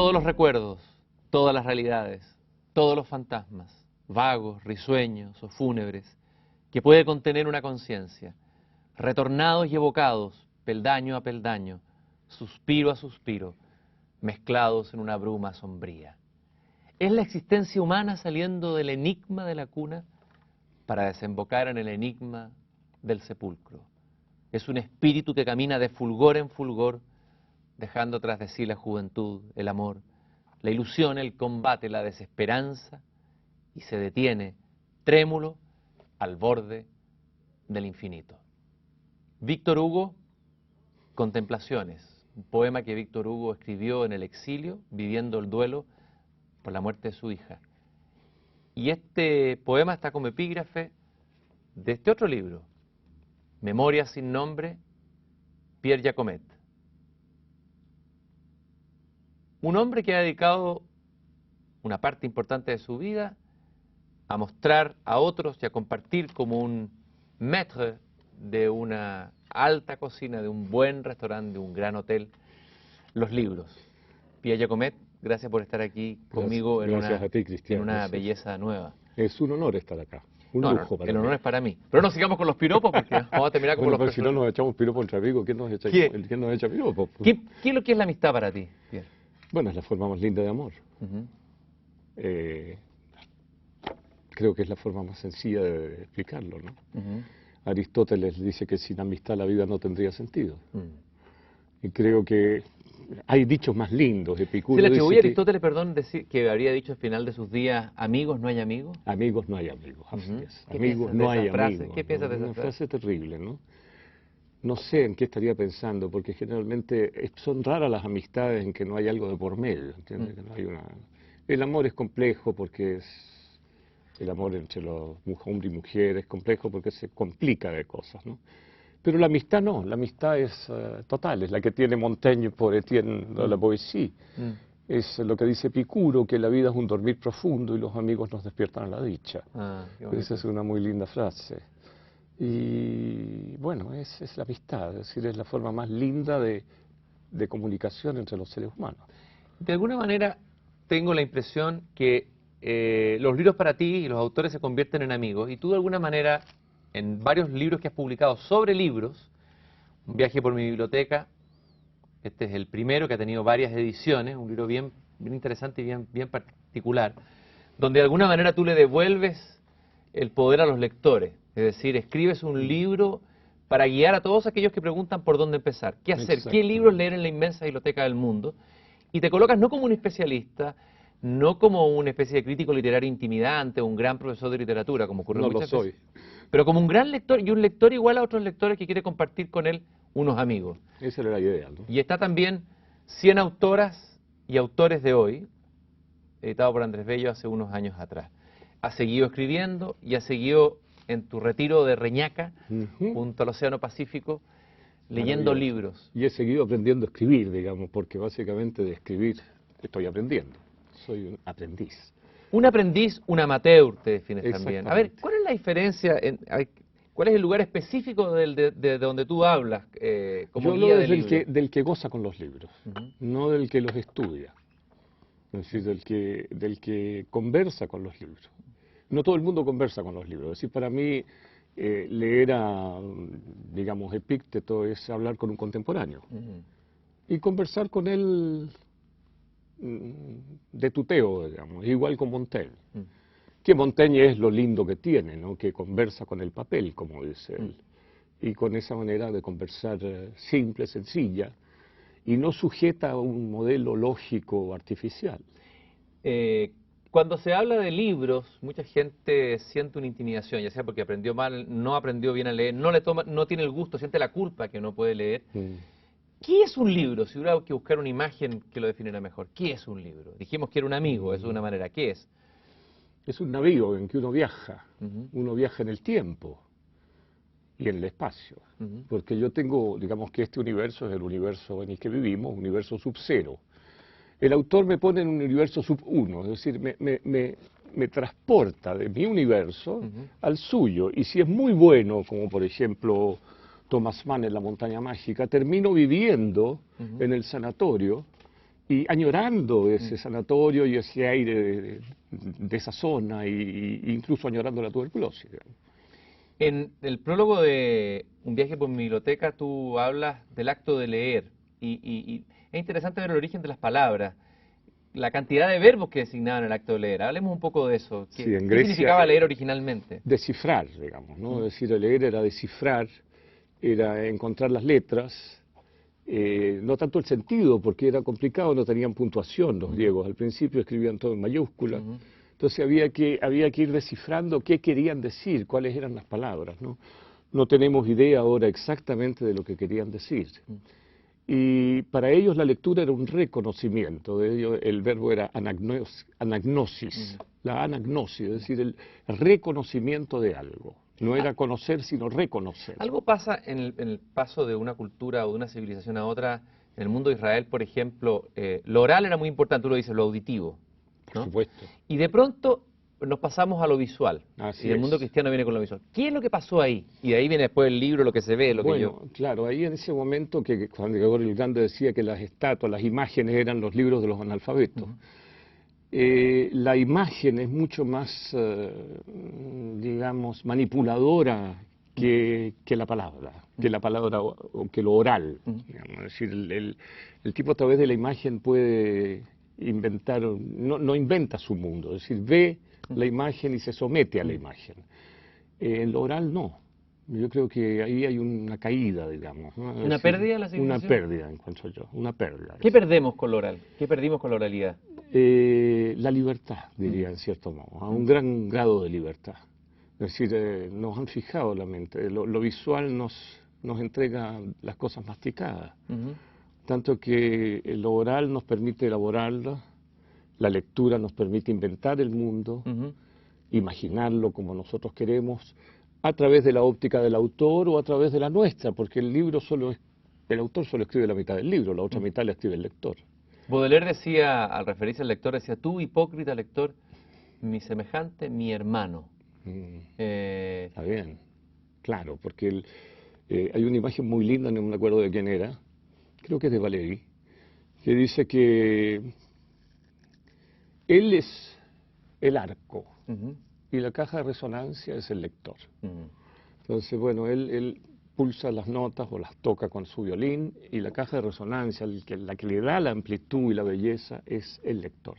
Todos los recuerdos, todas las realidades, todos los fantasmas, vagos, risueños o fúnebres, que puede contener una conciencia, retornados y evocados, peldaño a peldaño, suspiro a suspiro, mezclados en una bruma sombría. Es la existencia humana saliendo del enigma de la cuna para desembocar en el enigma del sepulcro. Es un espíritu que camina de fulgor en fulgor, dejando tras de sí la juventud, el amor, la ilusión, el combate, la desesperanza, y se detiene, trémulo, al borde del infinito. Víctor Hugo, Contemplaciones, un poema que Víctor Hugo escribió en el exilio, viviendo el duelo por la muerte de su hija. Y este poema está como epígrafe de este otro libro, Memorias sin nombre, Pierre Jacomet. Un hombre que ha dedicado una parte importante de su vida a mostrar a otros y a compartir como un maître de una alta cocina, de un buen restaurante, de un gran hotel, los libros. Pierre Jacomet, gracias por estar aquí conmigo en una belleza nueva. Es un honor estar acá. Un lujo para mí. El honor es para mí. Pero no sigamos con los piropos porque vamos a terminar como bueno, los pero si no nos echamos piropos entre amigos, ¿quién nos echa, ¿quién nos echa piropos? ¿Qué es lo que es la amistad para ti, Pierre? Bueno, es la forma más linda de amor. Creo que es la forma más sencilla de explicarlo, ¿no? Aristóteles dice que sin amistad la vida no tendría sentido. Y creo que hay dichos más lindos. Epicuro se le atribuye a Aristóteles, perdón, decir que habría dicho al final de sus días, amigos no hay amigos. Amigos no hay amigos, así es. Amigos no hay amigos. ¿Qué piensas de esa frase? Una frase? frase terrible, ¿no? No sé en qué estaría pensando, porque generalmente son raras las amistades en que no hay algo de por medio, ¿entiendes? Que no hay una... El amor es complejo porque es... El amor entre los hombre y mujer es complejo porque se complica de cosas, ¿no? Pero la amistad no, la amistad es total, es la que tiene Montaigne por Etienne de la Boétie. Es lo que dice Epicuro, que la vida es un dormir profundo y los amigos nos despiertan a la dicha. Esa es una muy linda frase. Y bueno, es la amistad, es decir, es la forma más linda de comunicación entre los seres humanos. De alguna manera tengo la impresión que los libros para ti y los autores se convierten en amigos, y tú de alguna manera, en varios libros que has publicado sobre libros, Un viaje por mi biblioteca, este es el primero que ha tenido varias ediciones, un libro bien interesante y bien particular, donde de alguna manera tú le devuelves el poder a los lectores, es decir, escribes un libro para guiar a todos aquellos que preguntan por dónde empezar, qué hacer, qué libros leer en la inmensa biblioteca del mundo, y te colocas no como un especialista, no como una especie de crítico literario intimidante o un gran profesor de literatura, como ocurre muchas veces, pero como un gran lector y un lector igual a otros lectores que quiere compartir con él unos amigos. Esa era la idea, ¿no? Y está también 100 autoras y autores de hoy, editado por Andrés Bello hace unos años atrás. Has seguido escribiendo y has seguido en tu retiro de Reñaca, junto al Océano Pacífico, leyendo libros. Y he seguido aprendiendo a escribir, digamos, porque básicamente de escribir estoy aprendiendo. Soy un aprendiz. Un aprendiz, un amateur, te defines también. A ver, ¿cuál es la diferencia? ¿Cuál es el lugar específico de donde tú hablas como guía del libro? Del que goza con los libros, no del que los estudia. Es decir, del que conversa con los libros. No todo el mundo conversa con los libros. Es decir, para mí leer a, digamos, Epícteto es hablar con un contemporáneo. Y conversar con él de tuteo, digamos, igual con Montaigne. Que Montaigne es lo lindo que tiene, ¿no? Que conversa con el papel, como dice él. Y con esa manera de conversar simple, sencilla, y no sujeta a un modelo lógico artificial. Cuando se habla de libros, mucha gente siente una intimidación, ya sea porque aprendió mal, no aprendió bien a leer, no tiene el gusto, siente la culpa que no puede leer. ¿Qué es un libro? Si hubiera que buscar una imagen que lo definiera mejor, ¿qué es un libro? Dijimos que era un amigo, eso de una manera, ¿qué es? Es un navío en que uno viaja. Uno viaja en el tiempo y en el espacio. Porque yo tengo, digamos que este universo es el universo en el que vivimos, un universo sub-0. El autor me pone en un universo sub-1, es decir, me transporta de mi universo al suyo. Y si es muy bueno, como por ejemplo Thomas Mann en La montaña mágica, termino viviendo en el sanatorio y añorando ese sanatorio y ese aire de esa zona, y incluso añorando la tuberculosis, digamos. En el prólogo de Un viaje por mi biblioteca tú hablas del acto de leer y es interesante ver el origen de las palabras, la cantidad de verbos que designaban el acto de leer. Hablemos un poco de eso. ¿Qué, Sí, en qué Grecia, significaba leer originalmente? descifrar, digamos, ¿no? Es decir, leer era descifrar, era encontrar las letras, no tanto el sentido, porque era complicado, no tenían puntuación los griegos. Al principio escribían todo en mayúsculas. Entonces había que ir descifrando qué querían decir, cuáles eran las palabras, ¿no? No tenemos idea ahora exactamente de lo que querían decir. Y para ellos la lectura era un reconocimiento, de ellos el verbo era anagnosis, la anagnosis, es decir, el reconocimiento de algo. No era conocer, sino reconocer. Algo pasa en el paso de una cultura o de una civilización a otra. En el mundo de Israel, por ejemplo, lo oral era muy importante, tú lo dices, lo auditivo, ¿no? Por supuesto. Y de pronto nos pasamos a lo visual. Así y el es. mundo cristiano viene con lo visual. ¿Qué es lo que pasó ahí? Y de ahí viene después el libro, lo que se ve, lo que yo... Bueno, claro, ahí en ese momento que cuando Gregorio el Grande decía que las estatuas, las imágenes eran los libros de los analfabetos, la imagen es mucho más, digamos, manipuladora que la palabra, o que lo oral. Digamos. Es decir, el tipo a través de la imagen puede inventar, no inventa su mundo, es decir, ve la imagen y se somete a la imagen. En lo oral no. Yo creo que ahí hay una caída, digamos, ¿no? ¿Una pérdida de la civilización? Una pérdida, encuentro yo, una pérdida. ¿Qué perdemos con lo oral? ¿Qué perdimos con la oralidad? La libertad, diría en cierto modo, a un gran grado de libertad. Es decir, nos han fijado la mente, lo visual nos entrega las cosas masticadas, tanto que lo oral nos permite elaborarlo, la lectura nos permite inventar el mundo, imaginarlo como nosotros queremos, a través de la óptica del autor o a través de la nuestra, porque el autor solo escribe la mitad del libro, la otra mitad la escribe el lector. Baudelaire decía, al referirse al lector, decía, tú, hipócrita lector, mi semejante, mi hermano. Está bien, claro, porque hay una imagen muy linda, no me acuerdo de quién era, creo que es de Valéry, que dice que él es el arco y la caja de resonancia es el lector. Entonces, bueno, él pulsa las notas o las toca con su violín y la caja de resonancia, la que le da la amplitud y la belleza, es el lector.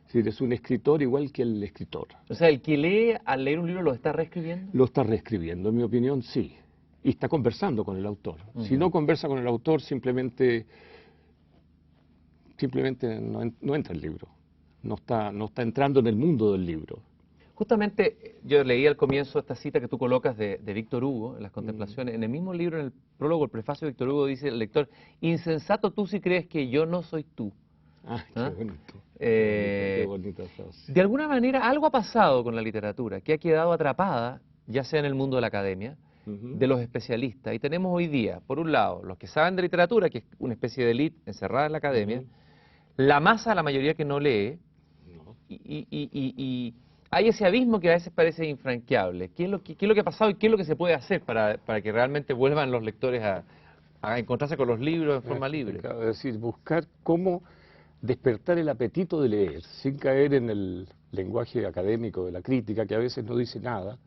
Es decir, es un escritor igual que el escritor. O sea, el que lee, al leer un libro, ¿lo está reescribiendo? Lo está reescribiendo, en mi opinión, sí. Y está conversando con el autor. Si no conversa con el autor, simplemente no entra el libro. No está entrando en el mundo del libro. Justamente yo leí al comienzo esta cita que tú colocas de Víctor Hugo en las Contemplaciones. En el mismo libro, en el prólogo, el prefacio de Víctor Hugo, dice el lector, insensato tú si crees que yo no soy tú. Ah, qué bonito. Qué bonita frase. De alguna manera algo ha pasado con la literatura, que ha quedado atrapada, ya sea en el mundo de la academia, de los especialistas. Y tenemos hoy día, por un lado, los que saben de literatura, que es una especie de élite encerrada en la academia, la masa, la mayoría que no lee, y hay ese abismo que a veces parece infranqueable. ¿Qué es lo que ha pasado y qué es lo que se puede hacer para que realmente vuelvan los lectores a encontrarse con los libros de forma libre? Es decir, buscar cómo despertar el apetito de leer, sin caer en el lenguaje académico de la crítica, que a veces no dice nada.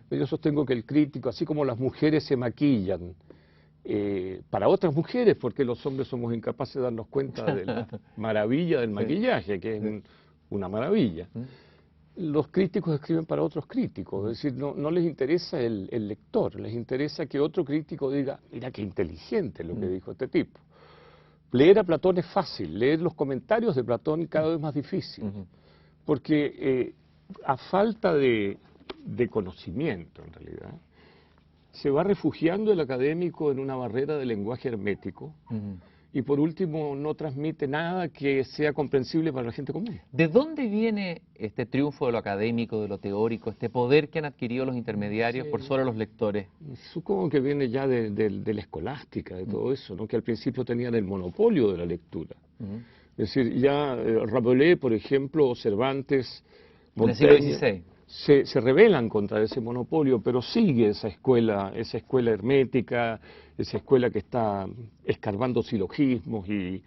Yo sostengo que el crítico, así como las mujeres se maquillan para otras mujeres, porque los hombres somos incapaces de darnos cuenta de la maravilla del maquillaje, que es una maravilla. Los críticos escriben para otros críticos, es decir, no les interesa el lector, les interesa que otro crítico diga, mira qué inteligente lo que dijo este tipo. Leer a Platón es fácil, leer los comentarios de Platón cada vez más difícil, porque a falta de conocimiento, en realidad, se va refugiando el académico en una barrera de lenguaje hermético, y por último no transmite nada que sea comprensible para la gente común. ¿De dónde viene este triunfo de lo académico, de lo teórico, este poder que han adquirido los intermediarios por sobre los lectores? Supongo que viene ya de la escolástica, de todo eso, ¿no? Que al principio tenían el monopolio de la lectura. Es decir, ya Rabelais, por ejemplo, o Cervantes, Montaigne, en el siglo XVI. Se rebelan contra ese monopolio, pero sigue esa escuela hermética, esa escuela que está escarbando silogismos y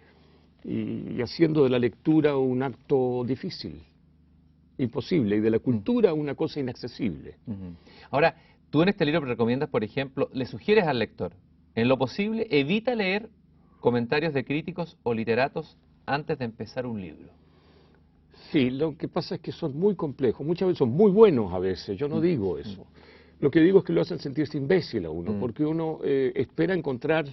y haciendo de la lectura un acto difícil, imposible, y de la cultura una cosa inaccesible. Ahora, tú en este libro recomiendas, por ejemplo, le sugieres al lector, en lo posible, evita leer comentarios de críticos o literatos antes de empezar un libro. Sí, lo que pasa es que son muy complejos, muchas veces son muy buenos a veces, yo no digo eso. Lo que digo es que lo hacen sentirse imbécil a uno, porque uno espera encontrar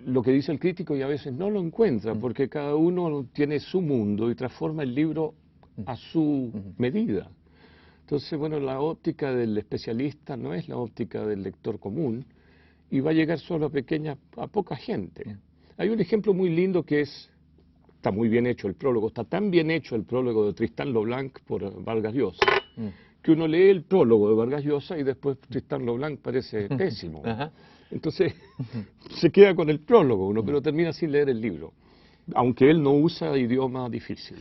lo que dice el crítico y a veces no lo encuentra, porque cada uno tiene su mundo y transforma el libro a su medida. Entonces, bueno, la óptica del especialista no es la óptica del lector común y va a llegar solo a poca gente. Hay un ejemplo muy lindo que está muy bien hecho el prólogo, está tan bien hecho el prólogo de Tristán Leblanc por Vargas Llosa, que uno lee el prólogo de Vargas Llosa y después Tristán Leblanc parece pésimo. Entonces, se queda con el prólogo uno, pero termina sin leer el libro, aunque él no usa idioma difícil.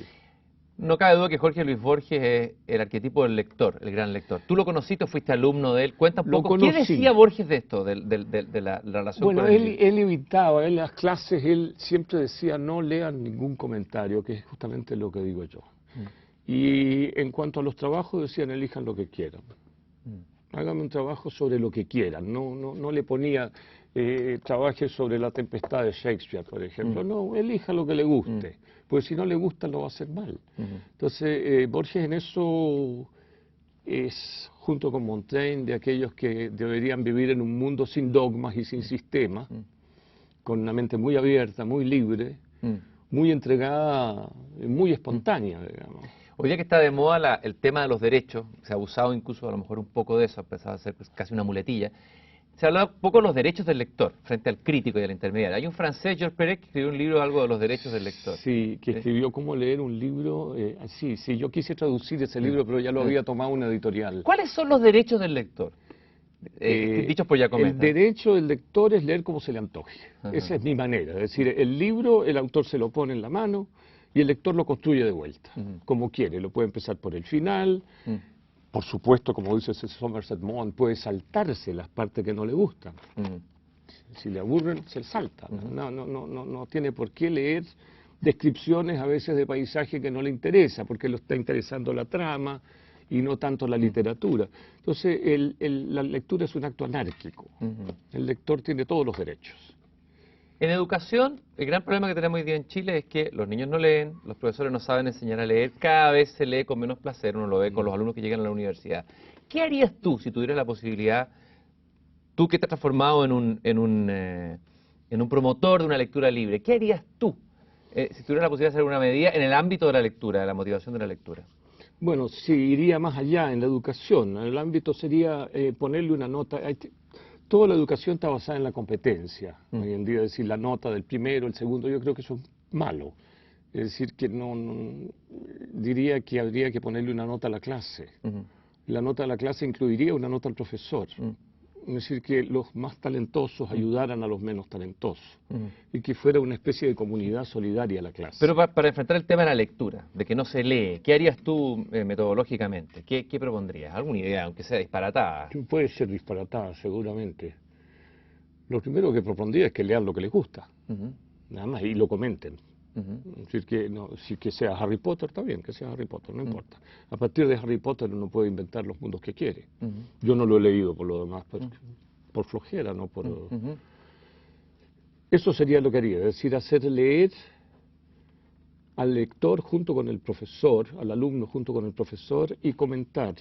No cabe duda que Jorge Luis Borges es el arquetipo del lector, el gran lector. ¿Tú lo conociste, fuiste alumno de él? Cuenta un poco, ¿qué decía Borges de esto, de la relación con el libro? Él evitaba, en las clases, él siempre decía no lean ningún comentario, que es justamente lo que digo yo. Y en cuanto a los trabajos, decían elijan lo que quieran. Hágame un trabajo sobre lo que quieran, no le ponía trabaje sobre la tempestad de Shakespeare, por ejemplo, no, elija lo que le guste, porque si no le gusta lo va a hacer mal. Entonces, Borges en eso es, junto con Montaigne, de aquellos que deberían vivir en un mundo sin dogmas y sin sistemas, con una mente muy abierta, muy libre, muy entregada, muy espontánea, digamos. Hoy día que está de moda el tema de los derechos, se ha abusado incluso a lo mejor un poco de eso, a pesar de ser pues, casi una muletilla, se habla un poco de los derechos del lector frente al crítico y al intermediario. Hay un francés, Georges Perec, que escribió un libro algo de los derechos del lector. Sí, que escribió cómo leer un libro. Sí, yo quise traducir ese libro, pero ya lo había tomado una editorial. ¿Cuáles son los derechos del lector? Dichos por Giacometti. El derecho del lector es leer como se le antoje. Esa es mi manera. Es decir, el libro, el autor se lo pone en la mano y el lector lo construye de vuelta, como quiere. Lo puede empezar por el final. Por supuesto, como dice Somerset Maugham, puede saltarse las partes que no le gustan. Si le aburren, se salta. No tiene por qué leer descripciones a veces de paisaje que no le interesa, porque lo está interesando la trama y no tanto la literatura. Entonces, la lectura es un acto anárquico. El lector tiene todos los derechos. En educación, el gran problema que tenemos hoy día en Chile es que los niños no leen, los profesores no saben enseñar a leer, cada vez se lee con menos placer, uno lo ve con los alumnos que llegan a la universidad. ¿Qué harías tú si tuvieras la posibilidad, tú que te has transformado en un promotor de una lectura libre, qué harías tú si tuvieras la posibilidad de hacer una medida en el ámbito de la lectura, de la motivación de la lectura? Bueno, sí, iría más allá en la educación. El ámbito sería ponerle una nota. Toda la educación está basada en la competencia. Hoy en día, decir la nota del primero, el segundo, yo creo que eso es malo. Es decir, que diría que habría que ponerle una nota a la clase. La nota a la clase incluiría una nota al profesor. Es decir, que los más talentosos ayudaran a los menos talentosos. Y que fuera una especie de comunidad solidaria la clase. Pero para enfrentar el tema de la lectura, de que no se lee, ¿qué harías tú metodológicamente? ¿Qué propondrías? ¿Alguna idea, aunque sea disparatada? Puede ser disparatada, seguramente. Lo primero que propondría es que lean lo que les gusta. Nada más, y lo comenten. Es decir, que sea Harry Potter, está bien, que sea Harry Potter, no importa. A partir de Harry Potter uno puede inventar los mundos que quiere. Yo no lo he leído por lo demás, por flojera, no por... Eso sería lo que haría, es decir, hacer leer al lector junto con el profesor, al alumno junto con el profesor, y comentar,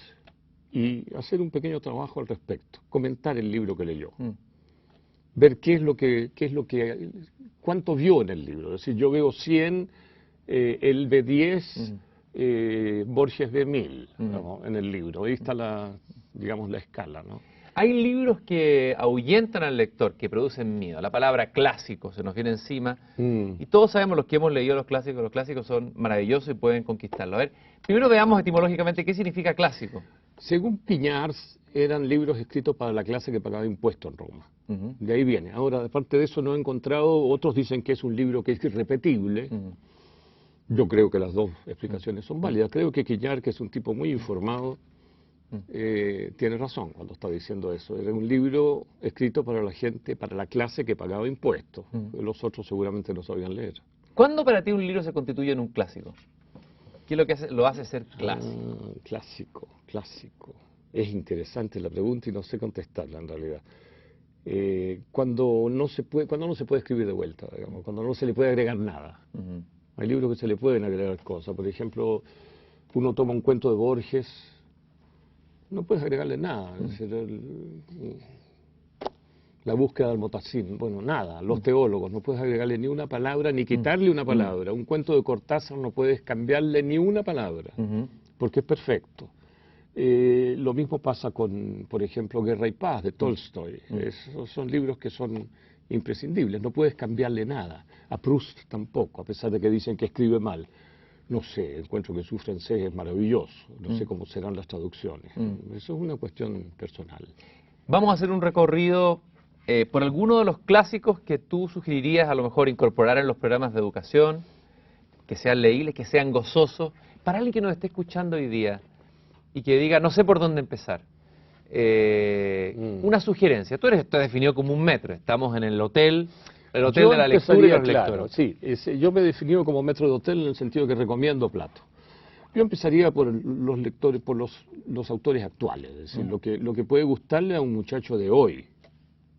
y hacer un pequeño trabajo al respecto, comentar el libro que leyó. Ver cuánto vio en el libro. Es decir, yo veo 100, él ve 10, Borges ve 1000, ¿no? En el libro. Ahí está la escala, ¿no? Hay libros que ahuyentan al lector, que producen miedo. La palabra clásico se nos viene encima. Y todos sabemos, los que hemos leído los clásicos son maravillosos y pueden conquistarlo. A ver, primero veamos etimológicamente qué significa clásico. Según Piñars, eran libros escritos para la clase que pagaba impuestos en Roma. De ahí viene. Ahora, aparte de eso, no he encontrado, otros dicen que es un libro que es irrepetible. Yo creo que las dos explicaciones son válidas. Creo que Piñar, que es un tipo muy informado, tiene razón cuando está diciendo eso. Era un libro escrito para la gente, para la clase que pagaba impuestos. Los otros seguramente no sabían leer. ¿Cuándo para ti un libro se constituye en un clásico? ¿Qué es lo que lo hace ser clásico? Clásico, clásico. Es interesante la pregunta y no sé contestarla en realidad. Cuando no se puede escribir de vuelta, digamos, cuando no se le puede agregar nada. Hay libros que se le pueden agregar cosas. Por ejemplo, uno toma un cuento de Borges, no puedes agregarle nada. Es decir, la búsqueda del Motacín, bueno, nada. Los teólogos, no puedes agregarle ni una palabra, ni quitarle una palabra. Un cuento de Cortázar no puedes cambiarle ni una palabra, porque es perfecto. Lo mismo pasa con, por ejemplo, Guerra y Paz, de Tolstoy. Son libros que son imprescindibles, no puedes cambiarle nada. A Proust tampoco, a pesar de que dicen que escribe mal. No sé, encuentro que su francés es maravilloso, no sé cómo serán las traducciones. Eso es una cuestión personal. Vamos a hacer un recorrido por algunos de los clásicos que tú sugerirías a lo mejor incorporar en los programas de educación, que sean leíbles, que sean gozosos, para alguien que nos esté escuchando hoy día y que diga, no sé por dónde empezar. Una sugerencia. Tú estás definido como un metro, estamos en el hotel de la lectura y los lectores. Sí, yo me he definido como metro de hotel en el sentido que recomiendo plato. Yo empezaría por los lectores, por los autores actuales, es decir, lo que puede gustarle a un muchacho de hoy,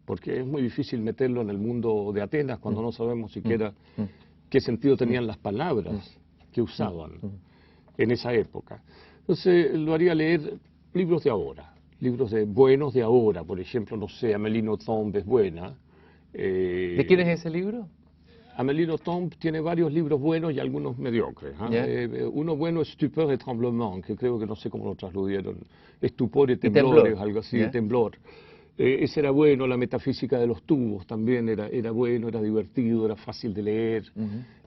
porque es muy difícil meterlo en el mundo de Atenas cuando no sabemos siquiera qué sentido tenían las palabras que usaban en esa época. Entonces lo haría leer libros de ahora, libros buenos de ahora, por ejemplo, no sé, Amélie Nothomb es buena. ¿De quién es ese libro? Amélie Nothomb tiene varios libros buenos y algunos mediocres. Uno bueno es Stupeur et Tremblement, que creo que no sé cómo lo tradujeron. Estupor y temblor, algo así, temblor. Ese era bueno, la metafísica de los tubos también era bueno, era divertido, era fácil de leer,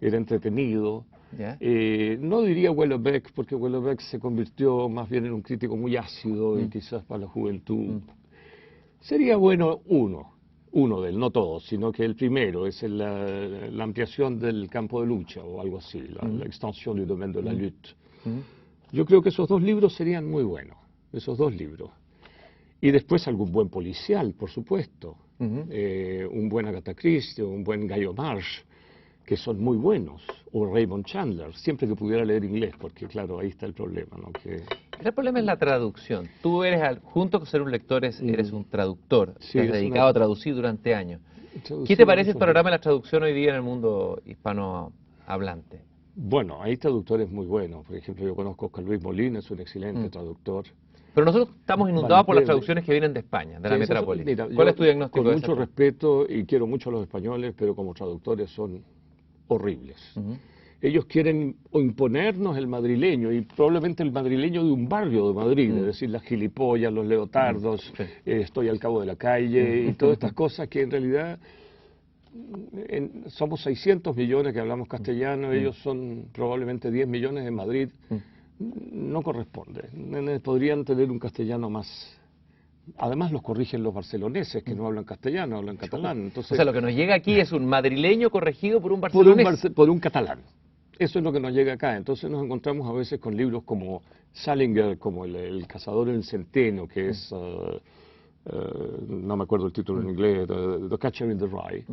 era entretenido. No diría Houellebecq, porque Houellebecq se convirtió más bien en un crítico muy ácido y quizás para la juventud. Sería bueno uno de él, no todos, sino que el primero es la ampliación del campo de lucha o algo así, la extensión du domaine de la lutte. Yo creo que esos dos libros serían muy buenos, esos dos libros. Y después algún buen policial, por supuesto, un buen Agatha Christie, un buen Guy Marsh, que son muy buenos, o Raymond Chandler, siempre que pudiera leer inglés, porque claro, ahí está el problema, ¿no? El problema es la traducción. Tú junto con ser un lector, eres un traductor, Sí, te has dedicado a traducir durante años. ¿Qué te parece el panorama de la traducción hoy día en el mundo hispanohablante? Bueno, hay traductores muy buenos. Por ejemplo, yo conozco a Oscar Luis Molina, es un excelente traductor. Pero nosotros estamos inundados por las traducciones que vienen de España, de la metrópoli. ¿Cuál es tu diagnóstico? Con mucho respeto, y quiero mucho a los españoles, pero como traductores son horribles. Ellos quieren imponernos el madrileño, y probablemente el madrileño de un barrio de Madrid, es decir, las gilipollas, los leotardos, estoy al cabo de la calle, y todas estas cosas que en realidad somos 600 millones que hablamos castellano, ellos son probablemente 10 millones en Madrid. No corresponde. Podrían tener un castellano más. Además los corrigen los barceloneses que no hablan castellano, hablan catalán. Entonces, o sea, lo que nos llega aquí es un madrileño corregido por un barcelonés. Por un catalán. Eso es lo que nos llega acá. Entonces nos encontramos a veces con libros como Salinger, como el cazador en el centeno, que es, no me acuerdo el título en inglés, The Catcher in the Rye,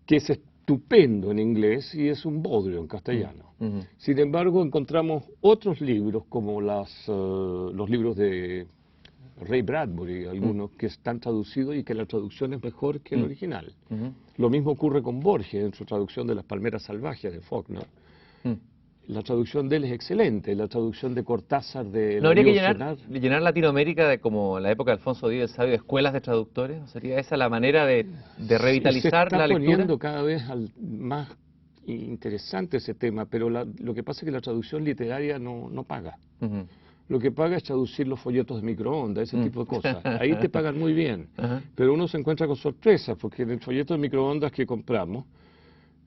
que es estupendo en inglés y es un bodrio en castellano. Sin embargo, encontramos otros libros como los libros de Ray Bradbury, algunos que están traducidos y que la traducción es mejor que el original. Lo mismo ocurre con Borges en su traducción de Las palmeras salvajes de Faulkner. La traducción de él es excelente, la traducción de Cortázar de... ¿No habría que llenar Latinoamérica de, como la época de Alfonso Díaz el Sabio, de escuelas de traductores? ¿No sería esa la manera de revitalizar la lectura? Se está poniendo cada vez más interesante ese tema, pero lo que pasa es que la traducción literaria no paga. Lo que paga es traducir los folletos de microondas, ese tipo de cosas. Ahí te pagan muy bien, pero uno se encuentra con sorpresas, porque en el folleto de microondas que compramos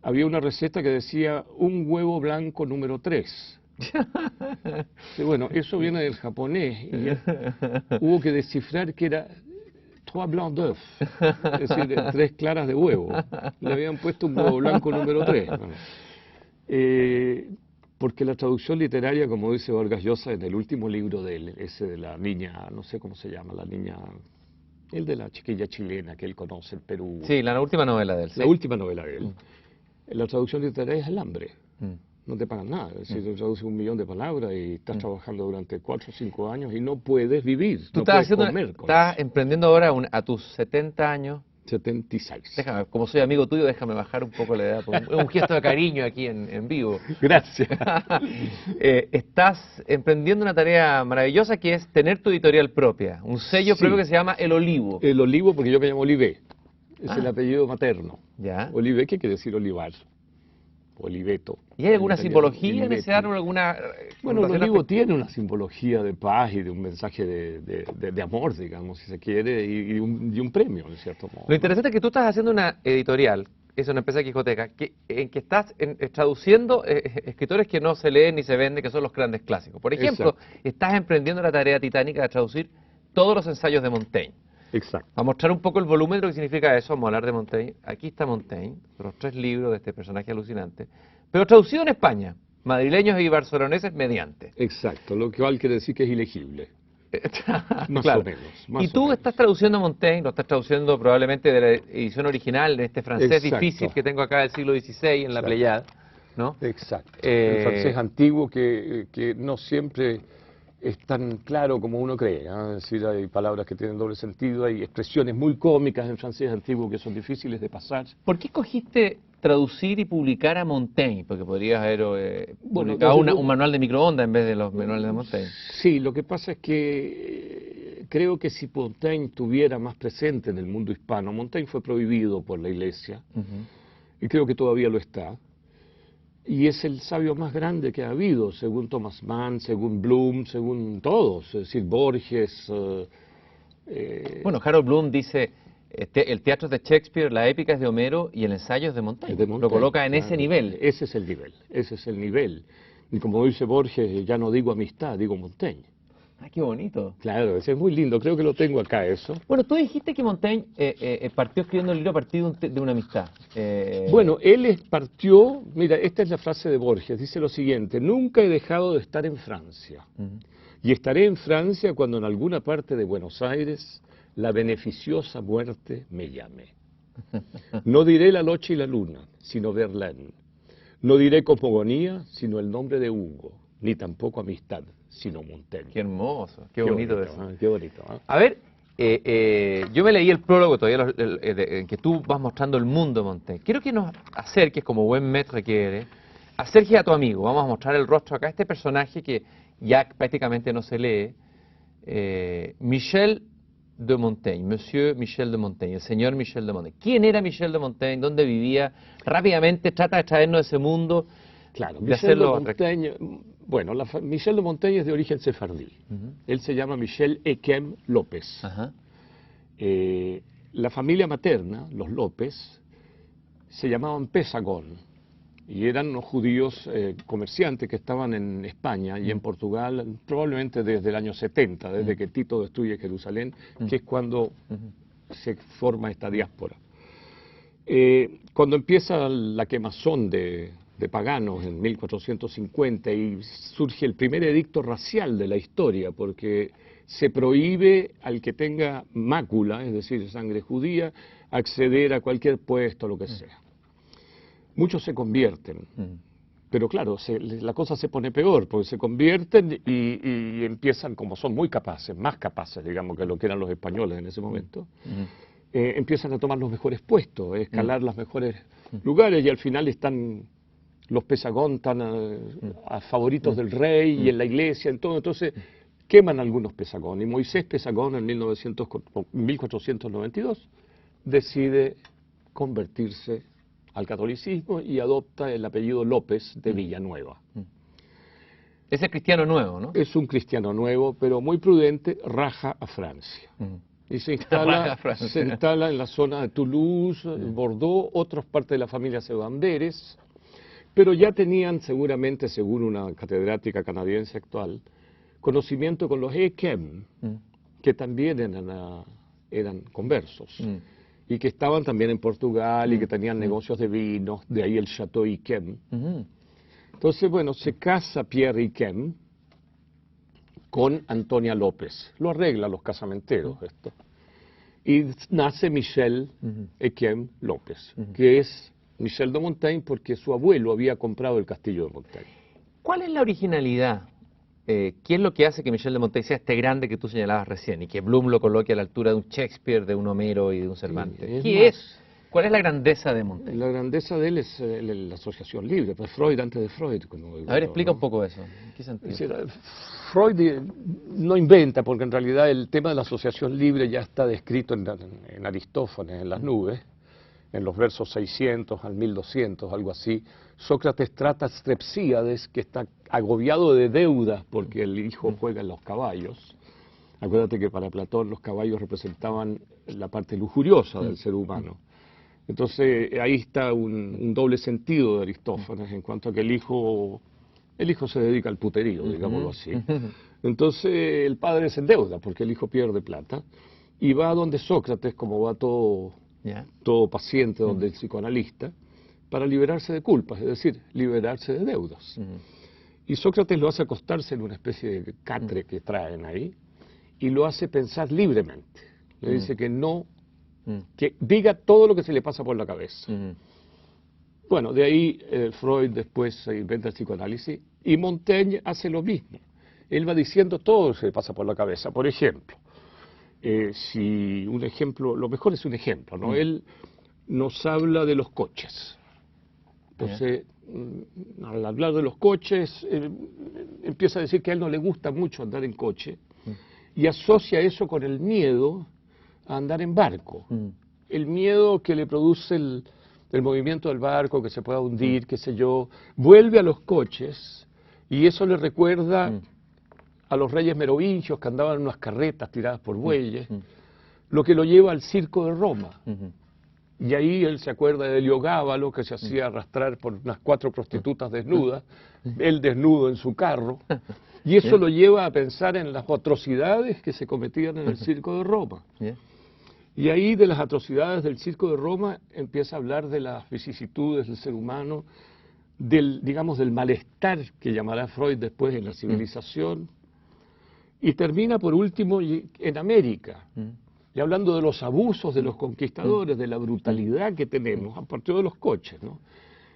había una receta que decía un huevo blanco número 3. Y bueno, eso viene del japonés y hubo que descifrar que era 3 blancs d'œufs, es decir, 3 claras de huevo. Le habían puesto un huevo blanco número 3. Porque la traducción literaria, como dice Vargas Llosa en el último libro de él, ese de la niña, no sé cómo se llama, la niña, el de la chiquilla chilena que él conoce, el Perú, Sí, la última novela de él, la sí. última novela de él, la traducción literaria es el hambre. Mm. No te pagan nada, es decir, tú traduces 1.000.000 de palabras y estás trabajando durante 4 o 5 años y no puedes vivir, Tú no estás puedes comer con estás eso. emprendiendo ahora a tus 70 años. 76. Déjame, como soy amigo tuyo, déjame bajar un poco la edad. Es un gesto de cariño aquí en vivo. Gracias. Estás emprendiendo una tarea maravillosa que es tener tu editorial propia, un sello Sí. propio que se llama El Olivo. El olivo, porque yo me llamo Olivé, es el Ah. apellido materno. ¿Ya? Olivé, ¿qué quiere decir olivar? Oliveto. ¿Y hay alguna En italiano, simbología en ese Olivetti. árbol, alguna Bueno, el connotación olivo afectiva? tiene una simbología de paz y de un mensaje de amor, digamos, si se quiere, y un premio, en cierto modo. Lo interesante es que tú estás haciendo una editorial, es una empresa quijoteca, en que estás traduciendo escritores que no se leen ni se venden, que son los grandes clásicos. Por ejemplo, Exacto. estás emprendiendo la tarea titánica de traducir todos los ensayos de Montaigne. Exacto. A mostrar un poco el volumen de lo que significa eso, vamos a hablar de Montaigne. Aquí está Montaigne, los 3 libros de este personaje alucinante, pero traducido en España, madrileños y barceloneses mediante. Exacto, lo cual quiere decir que es ilegible. Más Claro. o menos. Más Y o tú menos. estás traduciendo a Montaigne, lo estás traduciendo probablemente de la edición original, de este francés Exacto. difícil que tengo acá del siglo XVI en la Exacto. Pléiade, ¿no? Exacto. El francés Eh, antiguo que no siempre es tan claro como uno cree, ¿ah? Es decir, hay palabras que tienen doble sentido, hay expresiones muy cómicas en francés antiguo que son difíciles de pasar. ¿Por qué escogiste traducir y publicar a Montaigne? Porque podrías haber Bueno, publicado desde un manual de microondas en vez de los manuales de Montaigne. Sí, lo que pasa es que creo que si Montaigne tuviera más presente en el mundo hispano, Montaigne fue prohibido por la Iglesia Ujú. y creo que todavía lo está. Y es el sabio más grande que ha habido, según Thomas Mann, según Bloom, según todos, es decir, Borges. Bueno, Harold Bloom dice, el teatro es de Shakespeare, la épica es de Homero y el ensayo es de Montaigne. Es de Lo Montaigne, coloca en ese claro. nivel. Ese es el nivel, ese es el nivel. Y como dice Borges, ya no digo amistad, digo Montaigne. Ah, qué bonito. Claro, ese es muy lindo, creo que lo tengo acá eso. Bueno, tú dijiste que Montaigne partió escribiendo el libro a partir de una amistad. Bueno, partió, mira, esta es la frase de Borges, dice lo siguiente: nunca he dejado de estar en Francia, Ujú. y estaré en Francia cuando en alguna parte de Buenos Aires la beneficiosa muerte me llame. No diré la noche y la luna, sino Verlaine. No diré cosmogonía, sino el nombre de Hugo, ni tampoco amistad, sino Montaigne. Qué hermoso, qué bonito eso. Qué bonito, ¿eh? A ver, yo me leí el prólogo todavía en que tú vas mostrando el mundo de Montaigne. Quiero que nos acerques, como buen maître que eres, acerques a tu amigo. Vamos a mostrar el rostro acá. Este personaje que ya prácticamente no se lee, Michel de Montaigne, Monsieur Michel de Montaigne, el señor Michel de Montaigne. ¿Quién era Michel de Montaigne? ¿Dónde vivía? Rápidamente trata de traernos ese mundo. Claro, De Michel de hacerlo Montaigne, bueno, Michel de Montaigne es de origen sefardí. Ujú. Él se llama Michel Ekem López. Ajá. La familia materna, los López, se llamaban Pesagón y eran unos judíos comerciantes que estaban en España y en Portugal probablemente desde el año 70, desde que Tito destruye Jerusalén, que es cuando se forma esta diáspora. Cuando empieza la quemazón de paganos en 1450 y surge el primer edicto racial de la historia, porque se prohíbe al que tenga mácula, es decir, sangre judía, acceder a cualquier puesto, lo que sea. Muchos se convierten, pero claro, la cosa se pone peor, porque se convierten y empiezan, como son muy capaces, más capaces, digamos, que lo que eran los españoles en ese momento, empiezan a tomar los mejores puestos, a escalar los mejores lugares y al final están los Pesagón tan a favoritos del rey y en la iglesia, en todo. Entonces queman algunos Pesagón y Moisés Pesagón en 1492 decide convertirse al catolicismo y adopta el apellido López de Villanueva. Ese es cristiano nuevo, ¿no? Es un cristiano nuevo, pero muy prudente, raja a Francia. Y se Raja a Francia. instala en la zona de Toulouse, Bordeaux, otras partes de la familia se van Deres, pero ya tenían seguramente, según una catedrática canadiense actual, conocimiento con los Ekem, que también eran conversos, y que estaban también en Portugal y que tenían negocios de vinos, de ahí el Chateau Yquem. Entonces, bueno, se casa Pierre Iquem con Antonia López. Lo arregla los casamenteros esto. Y nace Michel Iquem López, que es Michel de Montaigne porque su abuelo había comprado el castillo de Montaigne. ¿Cuál es la originalidad? ¿Qué es lo que hace que Michel de Montaigne sea este grande que tú señalabas recién y que Bloom lo coloque a la altura de un Shakespeare, de un Homero y de un Cervantes? Sí, ¿Cuál es la grandeza de Montaigne? La grandeza de él es la asociación libre, pues Freud antes de Freud. A ver, explica un poco eso. ¿En qué sentido? Es decir, Freud no inventa, porque en realidad el tema de la asociación libre ya está descrito en Aristófanes, en las nubes, en los versos 600 al 1200, algo así. Sócrates trata a Strepsíades, que está agobiado de deudas porque el hijo juega en los caballos. Acuérdate que para Platón los caballos representaban la parte lujuriosa del ser humano. Entonces ahí está un doble sentido de Aristófanes en cuanto a que el hijo se dedica al puterío, digámoslo así. Entonces el padre se endeuda porque el hijo pierde plata y va donde Sócrates, como va todo paciente donde el psicoanalista, para liberarse de culpas, es decir, liberarse de deudas. Y Sócrates lo hace acostarse en una especie de catre que traen ahí y lo hace pensar libremente. Le dice que no, que diga todo lo que se le pasa por la cabeza. Bueno, de ahí Freud después se inventa el psicoanálisis y Montaigne hace lo mismo. Él va diciendo todo lo que se le pasa por la cabeza. Por ejemplo, si un ejemplo, lo mejor es un ejemplo, ¿no? Él nos habla de los coches. Entonces, al hablar de los coches, empieza a decir que a él no le gusta mucho andar en coche y asocia eso con el miedo a andar en barco. El miedo que le produce el movimiento del barco, que se pueda hundir, qué sé yo, vuelve a los coches y eso le recuerda a los reyes merovingios que andaban en unas carretas tiradas por bueyes, lo que lo lleva al circo de Roma. Y ahí él se acuerda de Heliogábalo, que se hacía arrastrar por unas 4 prostitutas desnudas, él desnudo en su carro, y eso lo lleva a pensar en las atrocidades que se cometían en el circo de Roma. Y ahí de las atrocidades del circo de Roma empieza a hablar de las vicisitudes del ser humano, digamos, del malestar que llamará Freud después en la civilización, y termina por último en América. Y hablando de los abusos de los conquistadores, de la brutalidad que tenemos, a partir de los coches, ¿no?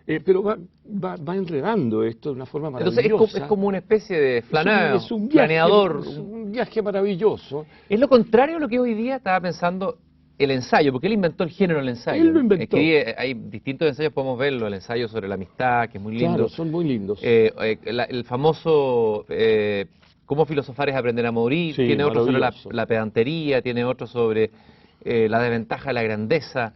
Pero va enredando esto de una forma maravillosa. Entonces es como una especie de flaneur, es un viaje, planeador. Es un viaje maravilloso. Es lo contrario a lo que hoy día estaba pensando el ensayo, porque él inventó el género del ensayo. Él lo inventó. Hay distintos ensayos, podemos verlo, el ensayo sobre la amistad, que es muy lindo. Claro, son muy lindos. El famoso... Cómo filosofar es aprender a morir, Sí, tiene otro sobre la pedantería, tiene otro sobre la desventaja de la grandeza,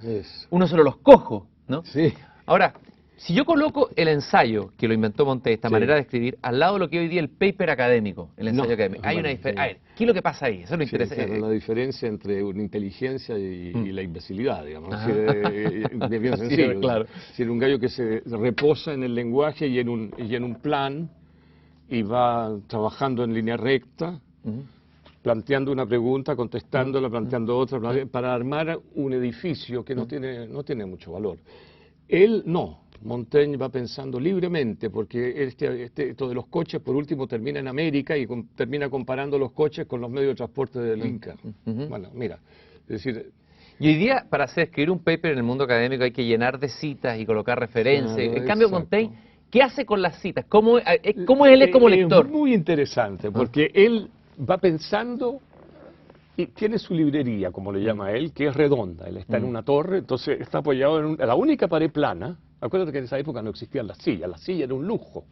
uno sobre los cojos, ¿no? Sí. Ahora, si yo coloco el ensayo que lo inventó Montaigne, esta manera de escribir, al lado de lo que hoy día el paper académico, el ensayo académico, hay una diferencia. A ver, ¿qué es lo que pasa ahí? Eso es lo interesante. Claro, la diferencia entre una inteligencia y la imbecilidad, digamos. Es bien sencillo. Claro. Es decir, un gallo que se reposa en el lenguaje y en un plan, y va trabajando en línea recta, planteando una pregunta, contestándola, planteando otra, para armar un edificio que no tiene mucho valor. Él no. Montaigne va pensando libremente, porque esto de los coches, por último, termina en América y termina comparando los coches con los medios de transporte del Inca. Bueno, mira, es decir... Y hoy día, para escribir un paper en el mundo académico hay que llenar de citas y colocar referencias. Claro, en cambio, exacto. Montaigne... ¿Qué hace con las citas? ¿Cómo él es como lector? Es muy interesante, porque él va pensando y tiene su librería, como le llama él, que es redonda. Él está en una torre, entonces está apoyado en la única pared plana. Acuérdate que en esa época no existían las sillas era un lujo.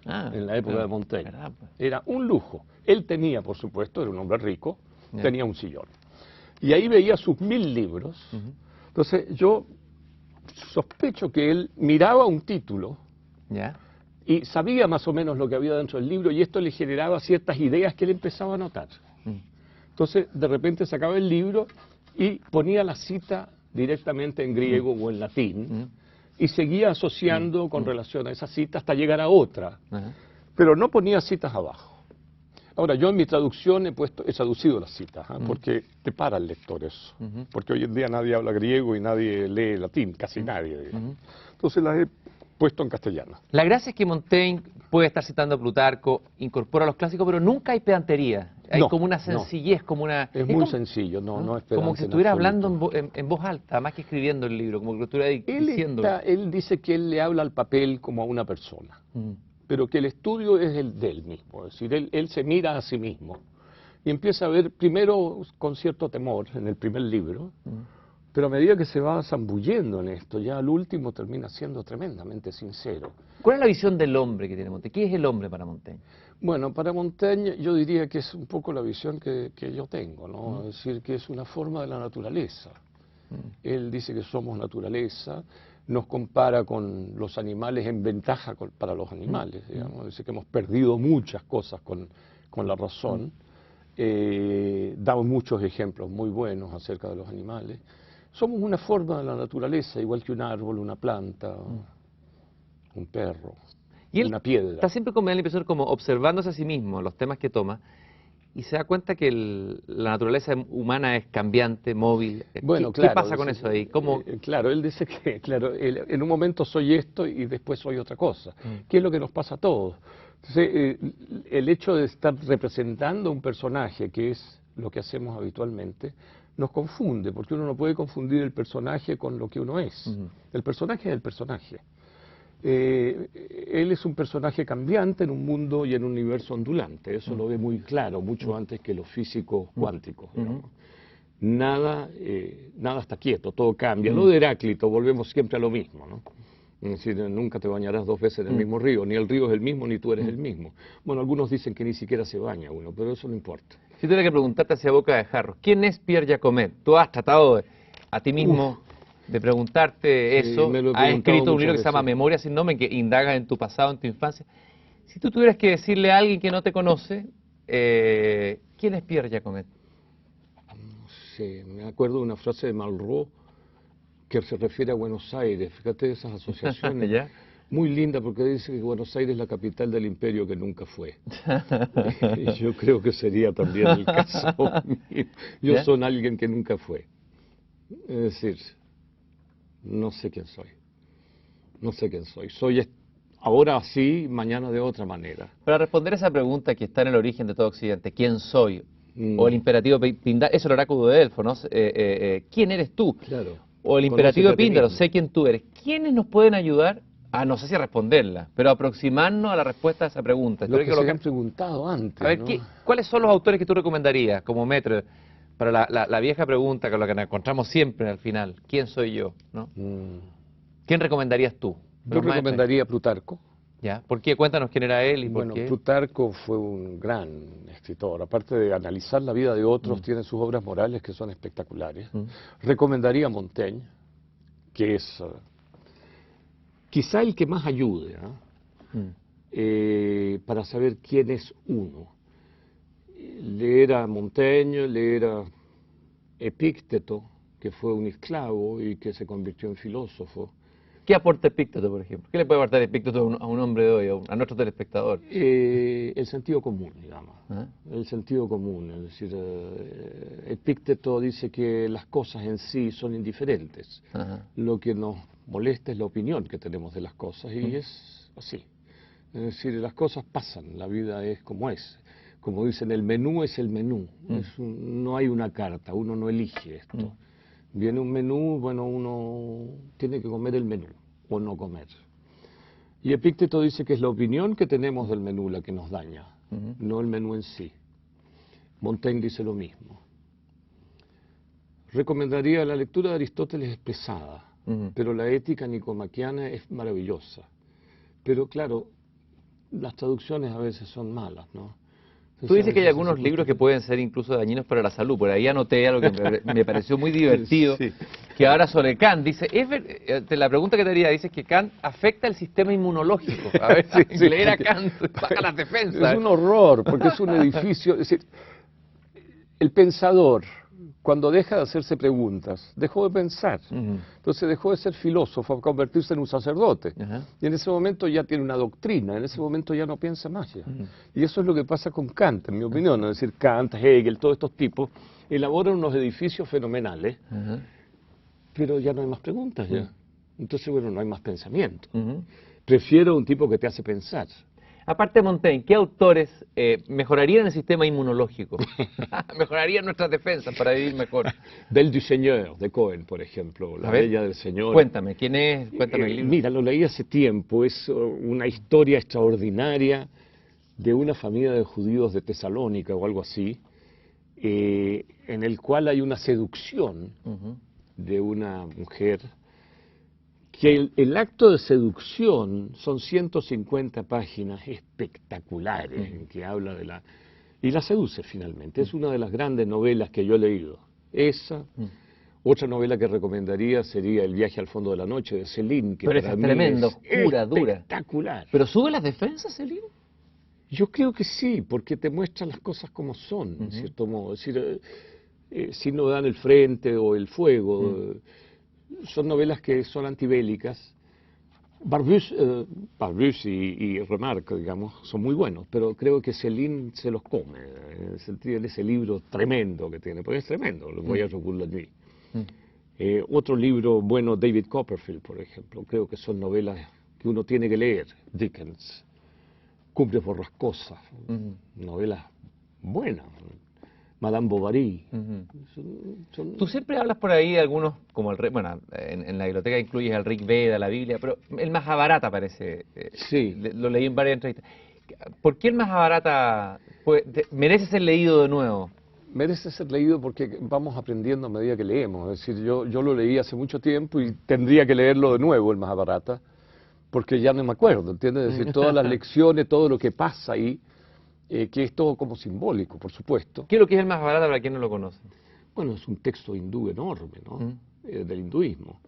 En la época de Montaigne. Era un lujo. Él tenía, por supuesto, era un hombre rico, tenía un sillón. Y ahí veía sus 1000 libros. Entonces yo sospecho que él miraba un título y sabía más o menos lo que había dentro del libro y esto le generaba ciertas ideas que él empezaba a notar. Entonces, de repente sacaba el libro y ponía la cita directamente en griego o en latín y seguía asociando con relación a esa cita hasta llegar a otra. Pero no ponía citas abajo. Ahora, yo en mi traducción he traducido las citas, porque te para el lector eso. Porque hoy en día nadie habla griego y nadie lee latín, casi nadie. Entonces las he puesto en castellano. La gracia es que Montaigne puede estar citando a Plutarco, incorpora los clásicos, pero nunca hay pedantería. Hay No, como una no. sencillez, como una... Es muy sencillo, no es pedante como que en estuviera absoluto. hablando en voz alta, más que escribiendo el libro, como que lo estuviera diciendo. Él dice que él le habla al papel como a una persona, pero que el estudio es el de él mismo, es decir, él se mira a sí mismo y empieza a ver primero con cierto temor en el primer libro, pero a medida que se va zambullendo en esto, ya al último termina siendo tremendamente sincero. ¿Cuál es la visión del hombre que tiene Montaigne? ¿Qué es el hombre para Montaigne? Bueno, para Montaigne yo diría que es un poco la visión que yo tengo, ¿no? Es decir, que es una forma de la naturaleza. Él dice que somos naturaleza, nos compara con los animales en ventaja para los animales, digamos. Dice que hemos perdido muchas cosas con la razón. Da muchos ejemplos muy buenos acerca de los animales. Somos una forma de la naturaleza, igual que un árbol, una planta, un perro, Y él una piedra. está siempre como el impresor como observándose a sí mismo, los temas que toma, y se da cuenta que la naturaleza humana es cambiante, móvil. Bueno, ¿Qué claro, pasa con eso ahí? ¿Cómo? Claro, él dice que en un momento soy esto y después soy otra cosa, que es lo que nos pasa a todos. Entonces, el hecho de estar representando un personaje, que es lo que hacemos habitualmente, nos confunde, porque uno no puede confundir el personaje con lo que uno es. El personaje es el personaje. Él es un personaje cambiante en un mundo y en un universo ondulante, eso lo ve muy claro, mucho antes que los físicos cuánticos. Nada está quieto, todo cambia. Lo de Heráclito, volvemos siempre a lo mismo, ¿no? Es decir, nunca te bañarás dos veces en el mismo río, ni el río es el mismo, ni tú eres el mismo. Bueno, algunos dicen que ni siquiera se baña uno, pero eso no importa. Si tuviera que preguntarte hacia boca de jarro, ¿quién es Pierre Jacomet? Tú has tratado a ti mismo de preguntarte eso, me lo he has preguntado escrito un libro que muchas se llama veces. Memoria sin nombre, que indaga en tu pasado, en tu infancia. Si tú tuvieras que decirle a alguien que no te conoce, ¿quién es Pierre Jacomet? Sí, me acuerdo de una frase de Malraux que se refiere a Buenos Aires. Fíjate esas asociaciones. ¿Ya? Muy linda porque dice que Buenos Aires es la capital del imperio que nunca fue. Y yo creo que sería también el caso mío. Yo ¿Ya? soy alguien que nunca fue. Es decir, no sé quién soy. No sé quién soy. Soy ahora así, mañana de otra manera. Para responder esa pregunta que está en el origen de todo Occidente, ¿quién soy? O el imperativo de Píndaro, es el oráculo de Delfo, ¿no? ¿Quién eres tú? Claro. O el imperativo de Conócete a ti Píndaro, mismo. sé quién tú eres. ¿Quiénes nos pueden ayudar a, no sé si a responderla, pero a aproximarnos a la respuesta a esa pregunta? Lo Espero que se que han preguntado antes, A ver, ¿no? ¿cuáles son los autores que tú recomendarías como metro para la vieja pregunta con la que nos encontramos siempre al final? ¿Quién soy yo? ¿No? ¿Quién recomendarías tú? Yo recomendaría a Plutarco. ¿Ya? ¿Por qué? Cuéntanos quién era él y Bueno, por qué. Plutarco fue un gran escritor. Aparte de analizar la vida de otros, tiene sus obras morales que son espectaculares. Recomendaría a Montaigne, que es quizá el que más ayude para saber quién es uno. Leer a Montaigne, leer a Epícteto, que fue un esclavo y que se convirtió en filósofo. ¿Qué aporta Epícteto, por ejemplo? ¿Qué le puede aportar Epícteto a un hombre de hoy, a nuestro telespectador? El sentido común, digamos. ¿Ah? El sentido común. Es decir, Epícteto dice que las cosas en sí son indiferentes. Ajá. Lo que nos molesta es la opinión que tenemos de las cosas y es así. Es decir, las cosas pasan, la vida es como es. Como dicen, el menú es el menú. No hay una carta, uno no elige esto. Viene un menú, bueno, uno tiene que comer el menú o no comer. Y Epícteto dice que es la opinión que tenemos del menú la que nos daña, no el menú en sí. Montaigne dice lo mismo. Recomendaría la lectura de Aristóteles es pesada, pero la ética nicomaquiana es maravillosa. Pero claro, las traducciones a veces son malas, ¿no? Tú dices que hay algunos libros que pueden ser incluso dañinos para la salud. Por ahí anoté algo que me pareció muy divertido, Sí. que ahora sobre Kant. Dice, la pregunta que te haría, dice que Kant afecta el sistema inmunológico. A ver, Sí, leer a porque Kant baja las defensas. Es un horror, porque es un edificio. Es decir, el pensador, cuando deja de hacerse preguntas, dejó de pensar. Entonces dejó de ser filósofo a convertirse en un sacerdote. Y en ese momento ya tiene una doctrina, en ese momento ya no piensa más ya. Y eso es lo que pasa con Kant, en mi opinión. Es decir, Kant, Hegel, todos estos tipos elaboran unos edificios fenomenales, pero ya no hay más preguntas ya. Entonces, bueno, no hay más pensamiento. Ujú. Prefiero un tipo que te hace pensar. Aparte de Montaigne, ¿qué autores mejorarían el sistema inmunológico? Mejorarían nuestras defensas para vivir mejor. Del du Seigneur, de Cohen, por ejemplo, A La ver, Bella del Señor. cuéntame, ¿quién es? Cuéntame el libro. Mira, lo leí hace tiempo, es una historia extraordinaria de una familia de judíos de Tesalónica o algo así, en el cual hay una seducción Ujú. de una mujer, que el acto de seducción son 150 páginas espectaculares en que habla de la... y la seduce finalmente. Es una de las grandes novelas que yo he leído. Esa. Otra novela que recomendaría sería El viaje al fondo de la noche, de Céline, que Pero esa para es mí tremenda, es oscura, dura. espectacular. ¿Pero sube las defensas el libro? Yo creo que sí, porque te muestra las cosas como son, en cierto modo. Es decir, si no dan el frente o el fuego, son novelas que son antibélicas. Barbusse y Remarque, digamos, son muy buenos, pero creo que Céline se los come, en el sentido de ese libro tremendo que tiene, porque es tremendo, Le Voyage au bout de la nuit. Otro libro bueno, David Copperfield, por ejemplo, creo que son novelas que uno tiene que leer. Dickens, Cumbres borrascosas, novelas buenas. Madame Bovary. Tú siempre hablas por ahí de algunos, como bueno, en la biblioteca incluyes el Rig Veda, la Biblia, pero el Mahabharata parece, Sí. lo leí en varias entrevistas. ¿Por qué el Mahabharata merece ser leído de nuevo? Merece ser leído porque vamos aprendiendo a medida que leemos. Es decir, yo lo leí hace mucho tiempo y tendría que leerlo de nuevo, el Mahabharata, porque ya no me acuerdo, ¿entiendes? Es decir, todas las lecciones, todo lo que pasa ahí, que es todo como simbólico, por supuesto. ¿Qué es lo que es el Mahabharata para quien no lo conoce? Bueno, es un texto hindú enorme, ¿no? Del hinduismo.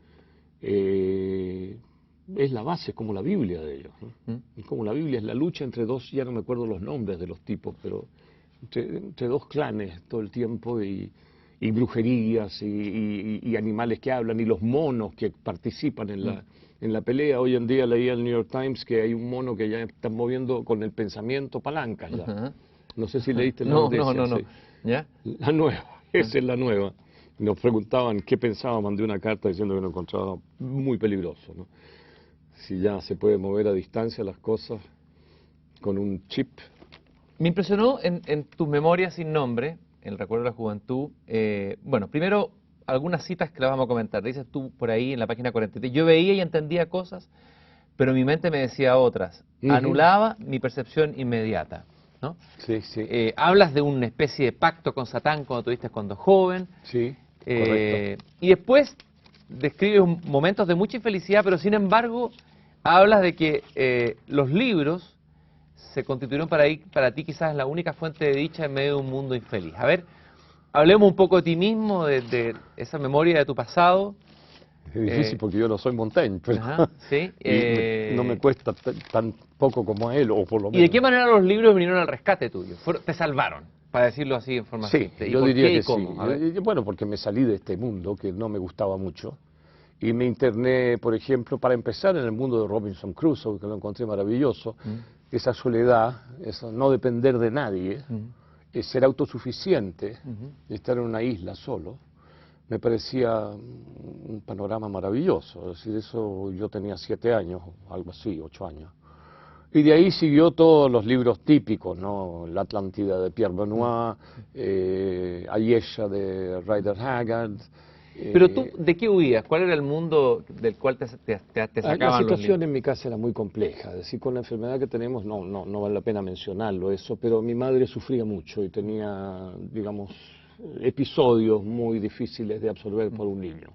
Es la base, es como la Biblia de ellos, ¿no? Es como la Biblia, es la lucha entre dos, ya no me acuerdo los nombres de los tipos, pero entre dos clanes todo el tiempo y brujerías y animales que hablan y los monos que participan en la pelea. Hoy en día leía en el New York Times que hay un mono que ya está moviendo con el pensamiento palancas ya. No sé si leíste la noticia. No. Sí. ¿Ya? La nueva, esa es la nueva. Nos preguntaban qué pensaba, mandé una carta diciendo que lo encontraba muy peligroso, ¿no? Si ya se puede mover a distancia las cosas con un chip. Me impresionó en tus memorias sin nombre, en el recuerdo de la juventud, bueno, primero algunas citas que las vamos a comentar. Dices tú por ahí en la página 43, yo veía y entendía cosas, pero mi mente me decía otras. Anulaba mi percepción inmediata, ¿no? Sí, sí. Hablas de una especie de pacto con Satán cuando tuviste cuando joven. Sí, correcto. Y después describes momentos de mucha infelicidad, pero sin embargo hablas de que los libros se constituyeron para ti quizás la única fuente de dicha en medio de un mundo infeliz. A ver, hablemos un poco de ti mismo, de esa memoria de tu pasado. Es difícil porque yo no soy Montaigne, pero ¿sí? no me cuesta tan poco como a él, o por lo menos. ¿Y de qué manera los libros vinieron al rescate tuyo? Te salvaron, para decirlo así en forma Sí, simple. ¿Y yo por diría qué y que cómo? sí. A ver. Bueno, porque me salí de este mundo que no me gustaba mucho y me interné, por ejemplo, para empezar en el mundo de Robinson Crusoe, que lo encontré maravilloso. Esa soledad, eso no depender de nadie, ser autosuficiente, estar en una isla solo, me parecía un panorama maravilloso. Es decir, eso yo tenía 7 años, algo así, 8 años. Y de ahí siguió todos los libros típicos, ¿no? La Atlántida de Pierre Benoit, Ayesha de Rider Haggard. Pero tú, ¿de qué huías? ¿Cuál era el mundo del cual te sacaban La los situación libros? en mi casa era muy compleja, es decir, con la enfermedad que tenemos no vale la pena mencionarlo eso, pero mi madre sufría mucho y tenía, digamos, episodios muy difíciles de absorber por un niño.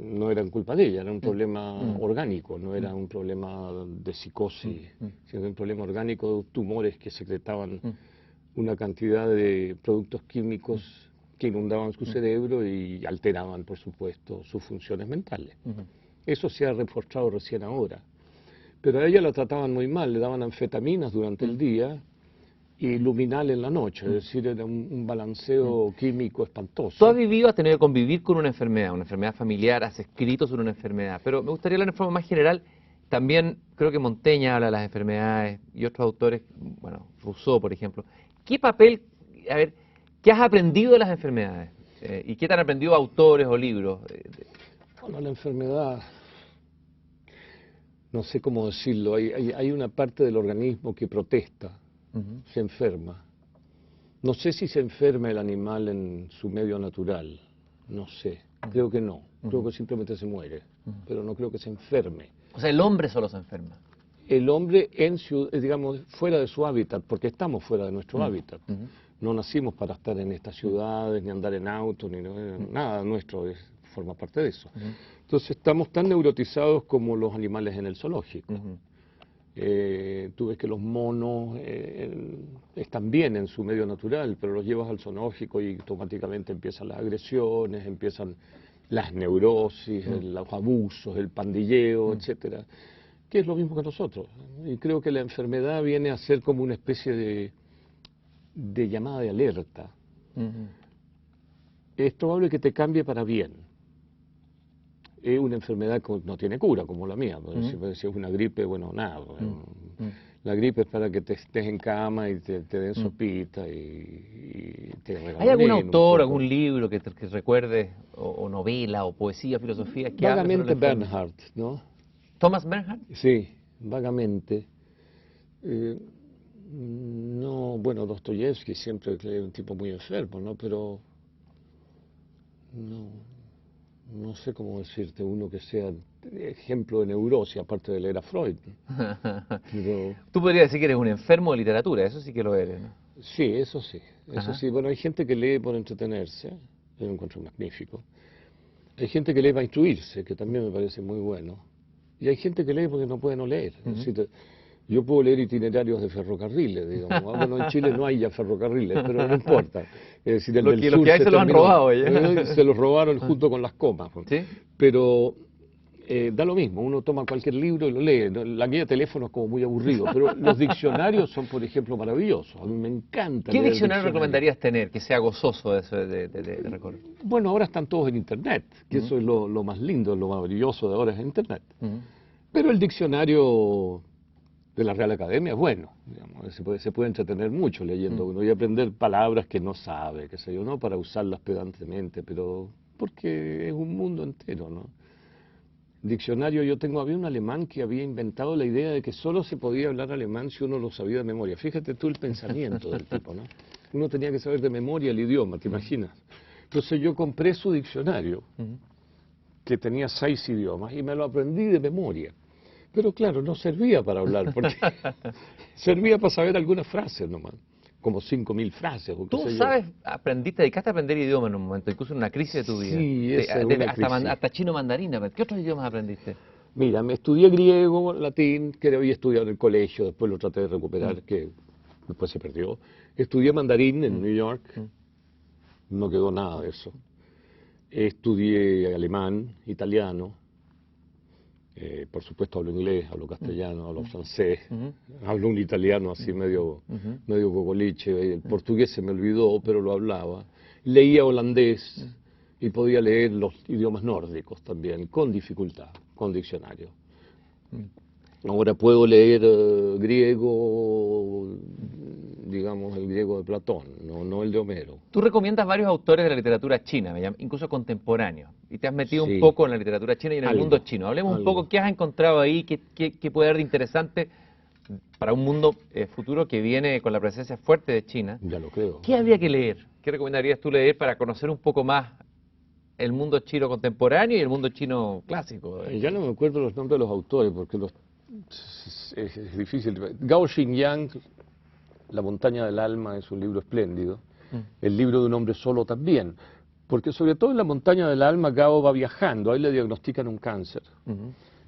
No era culpa de ella, era un problema orgánico, no era un problema de psicosis, sino un problema orgánico de tumores que secretaban una cantidad de productos químicos que inundaban su cerebro y alteraban, por supuesto, sus funciones mentales. Eso se ha reforzado recién ahora. Pero a ella la trataban muy mal, le daban anfetaminas durante el día y luminal en la noche, es decir, era un balanceo químico espantoso. Tú has tenido que convivir con una enfermedad familiar, has escrito sobre una enfermedad, pero me gustaría hablar de forma más general. También creo que Montaigne habla de las enfermedades y otros autores, bueno, Rousseau, por ejemplo. ¿Qué papel, a ver, qué has aprendido de las enfermedades? ¿Y qué te han aprendido autores o libros? Bueno, la enfermedad, no sé cómo decirlo, hay una parte del organismo que protesta, se enferma. No sé si se enferma el animal en su medio natural, no sé, creo que no, creo que simplemente se muere, pero no creo que se enferme. O sea, el hombre solo se enferma. El hombre digamos, fuera de su hábitat, porque estamos fuera de nuestro hábitat. No nacimos para estar en estas ciudades, ni andar en auto, ni nada nuestro forma parte de eso. Entonces estamos tan neurotizados como los animales en el zoológico. Tú ves que los monos están bien en su medio natural, pero los llevas al zoológico y automáticamente empiezan las agresiones, empiezan las neurosis, los abusos, el pandilleo, etcétera, que es lo mismo que nosotros. Y creo que la enfermedad viene a ser como una especie de llamada de alerta. Es probable que te cambie para bien. Es una enfermedad que no tiene cura, como la mía. Si es una gripe, bueno, nada. La gripe es para que te estés en cama y te den sopita y te regaloneen. ¿Hay algún autor, algún libro que recuerdes, o novela, o poesía, filosofía, que hable sobre la Vagamente enfermedad? Bernhardt, ¿no? ¿Thomas Bernhardt? Sí, vagamente. No, bueno, Dostoyevsky siempre es un tipo muy enfermo, ¿no? Pero no sé cómo decirte uno que sea ejemplo de neurosis, aparte de leer a Freud. Pero, Tú podrías decir que eres un enfermo de literatura, eso sí que lo eres, ¿no? sí, eso sí, eso sí. Bueno, hay gente que lee por entretenerse, yo lo encuentro magnífico. Hay gente que lee para instruirse, que también me parece muy bueno. Y hay gente que lee porque no puede no leer. Es decir, yo puedo leer itinerarios de ferrocarriles, digamos. Bueno, en Chile no hay ya ferrocarriles, pero no importa. Es decir, el Los del que sur hay se los han robado ya. Se los robaron junto con las comas. ¿Sí? Pero da lo mismo, uno toma cualquier libro y lo lee. La guía de teléfono es como muy aburrido, pero los diccionarios son, por ejemplo, maravillosos. A mí me encanta ¿Qué leer diccionario recomendarías tener que sea gozoso de recorrer? Bueno, ahora están todos en Internet, que eso es lo más lindo, lo maravilloso de ahora es Internet. Pero el diccionario de la Real Academia es bueno, digamos, se puede entretener mucho leyendo uno y aprender palabras que no sabe, qué sé yo, no para usarlas pedantemente, pero porque es un mundo entero, ¿no? Diccionario, había un alemán que había inventado la idea de que solo se podía hablar alemán si uno lo sabía de memoria. Fíjate tú el pensamiento del tipo, ¿no? Uno tenía que saber de memoria el idioma, ¿te imaginas? Entonces yo compré su diccionario, que tenía 6 idiomas, y me lo aprendí de memoria. Pero claro, no servía para hablar, porque servía para saber algunas frases nomás, como 5.000 frases. O qué Tú sé yo. sabes, dedicaste a aprender idioma en un momento, incluso en una crisis de tu vida. Sí, esa es una crisis. Hasta chino mandarín. ¿Qué otros idiomas aprendiste? Mira, me estudié griego, latín, que había estudiado en el colegio, después lo traté de recuperar, que después se perdió. Estudié mandarín en New York, no quedó nada de eso. Estudié alemán, italiano, por supuesto hablo inglés, hablo castellano, hablo francés, hablo un italiano así medio cocoliche, el portugués se me olvidó, pero lo hablaba. Leía holandés y podía leer los idiomas nórdicos también, con dificultad, con diccionario. Ahora puedo leer griego, digamos el griego de Platón, no el de Homero. Tú recomiendas varios autores de la literatura china, incluso contemporáneos, y te has metido Sí. un poco en la literatura china y en el Algo, mundo chino. Hablemos un algo. poco, ¿qué has encontrado ahí? ¿Qué puede haber de interesante para un mundo futuro que viene con la presencia fuerte de China? Ya lo creo. ¿Qué habría que leer? ¿Qué recomendarías tú leer para conocer un poco más el mundo chino contemporáneo y el mundo chino clásico? Ya no me acuerdo los nombres de los autores porque es difícil. Gao Xingyang, La montaña del alma, es un libro espléndido. El libro de un hombre solo también. Porque sobre todo en La montaña del alma Gao va viajando, ahí le diagnostican un cáncer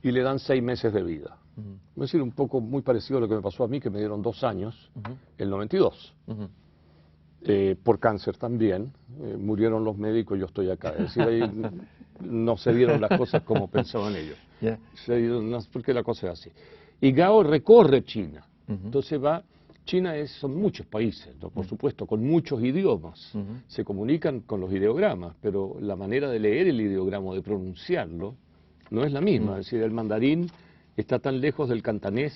y le dan 6 meses de vida. Es decir, un poco muy parecido a lo que me pasó a mí, que me dieron 2 años, el 92. Por cáncer también, murieron los médicos, yo estoy acá. Es decir, ahí no se dieron las cosas como pensaban ellos. Yeah. Porque la cosa es así. Y Gao recorre China. Entonces China son muchos países, ¿no? Por supuesto, con muchos idiomas. Se comunican con los ideogramas, pero la manera de leer el ideograma, de pronunciarlo, no es la misma. Es decir, el mandarín está tan lejos del cantonés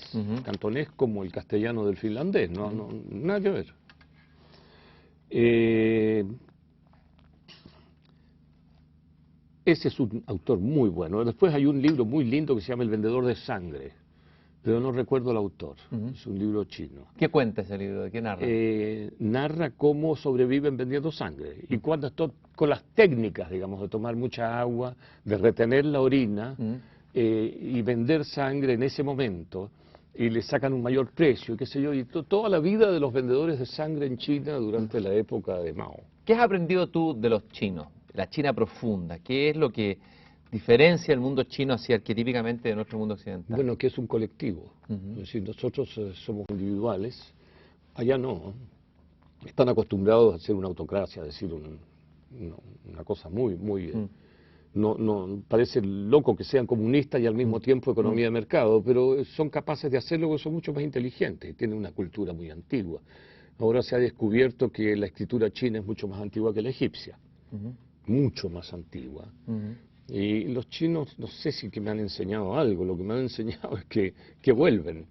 como el castellano del finlandés. Nada que ver. ese es un autor muy bueno. Después hay un libro muy lindo que se llama El vendedor de sangre, pero no recuerdo el autor. Es un libro chino. ¿Qué cuenta ese libro? ¿De qué narra? Narra cómo sobreviven vendiendo sangre y cuando con las técnicas, digamos, de tomar mucha agua, de retener la orina y vender sangre en ese momento y le sacan un mayor precio, qué sé yo, y toda la vida de los vendedores de sangre en China durante la época de Mao. ¿Qué has aprendido tú de los chinos? La China profunda. ¿Qué es lo que diferencia el mundo chino así arquetípicamente de nuestro mundo occidental? Bueno, que es un colectivo. Es decir, nosotros somos individuales, allá no. Están acostumbrados a hacer una autocracia, a decir una cosa muy, muy... No, parece loco que sean comunistas y al mismo tiempo economía de mercado, pero son capaces de hacerlo porque son mucho más inteligentes y tienen una cultura muy antigua. Ahora se ha descubierto que la escritura china es mucho más antigua que la egipcia, mucho más antigua. Y los chinos, no sé si que me han enseñado algo, lo que me han enseñado es que vuelven,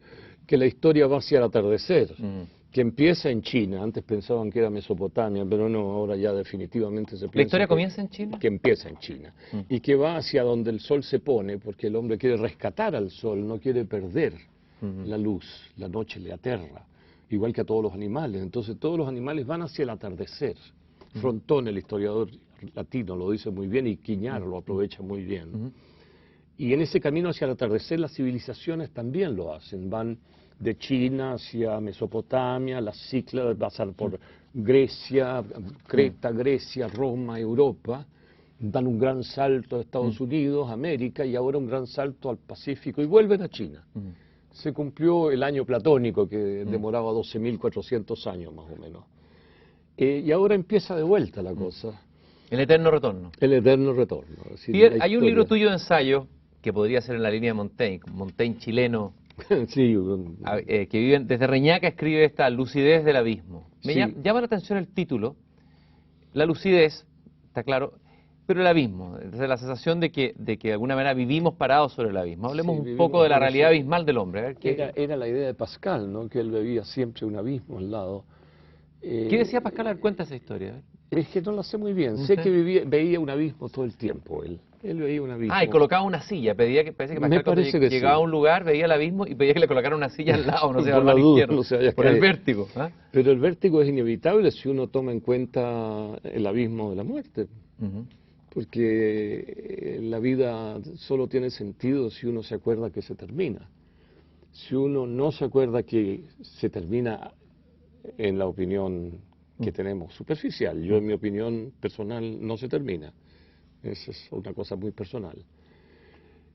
que la historia va hacia el atardecer, que empieza en China. Antes pensaban que era Mesopotamia, pero no, ahora ya definitivamente se piensa ¿La historia comienza en China? que empieza en China y que va hacia donde el sol se pone, porque el hombre quiere rescatar al sol, no quiere perder la luz, la noche le aterra, igual que a todos los animales. Entonces todos los animales van hacia el atardecer. Frontón, el historiador latino, lo dice muy bien y Quiñar lo aprovecha muy bien. Y en ese camino hacia el atardecer las civilizaciones también lo hacen, van de China hacia Mesopotamia, las ciclas pasan por Grecia, Creta, Grecia, Roma, Europa, dan un gran salto a Estados Unidos, América y ahora un gran salto al Pacífico y vuelven a China. Se cumplió el año platónico que demoraba 12.400 años más o menos. Y ahora empieza de vuelta la cosa. El eterno retorno. El eterno retorno. Es decir, Pierre, hay un libro tuyo de ensayo que podría ser en la línea de Montaigne, Montaigne chileno, sí, que vive desde Reñaca, escribe esta lucidez del abismo. Me Sí. llama la atención el título, la lucidez, está claro, pero el abismo, desde la sensación de que de alguna manera vivimos parados sobre el abismo. Hablemos Sí, un vivimos poco de la por realidad eso. abismal del hombre. A ver, Era la idea de Pascal, ¿no? Que él veía siempre un abismo al lado. ¿Qué decía Pascal? A ver, cuenta esa historia. A ver. Es que no la sé muy bien. Sé que veía un abismo todo el tiempo él. Él veía un abismo. Ah, y colocaba una silla, parece que Me Pascal cuando parece que llegaba sí. a un lugar veía el abismo y pedía que le colocaran una silla al lado, no sé, Por al la lado duda, izquierdo, no se vaya a por el caer. vértigo. ¿Ah? Pero el vértigo es inevitable si uno toma en cuenta el abismo de la muerte. Porque la vida solo tiene sentido si uno se acuerda que se termina. Si uno no se acuerda que se termina, en la opinión que tenemos superficial, yo en mi opinión personal no se termina. Esa es una cosa muy personal.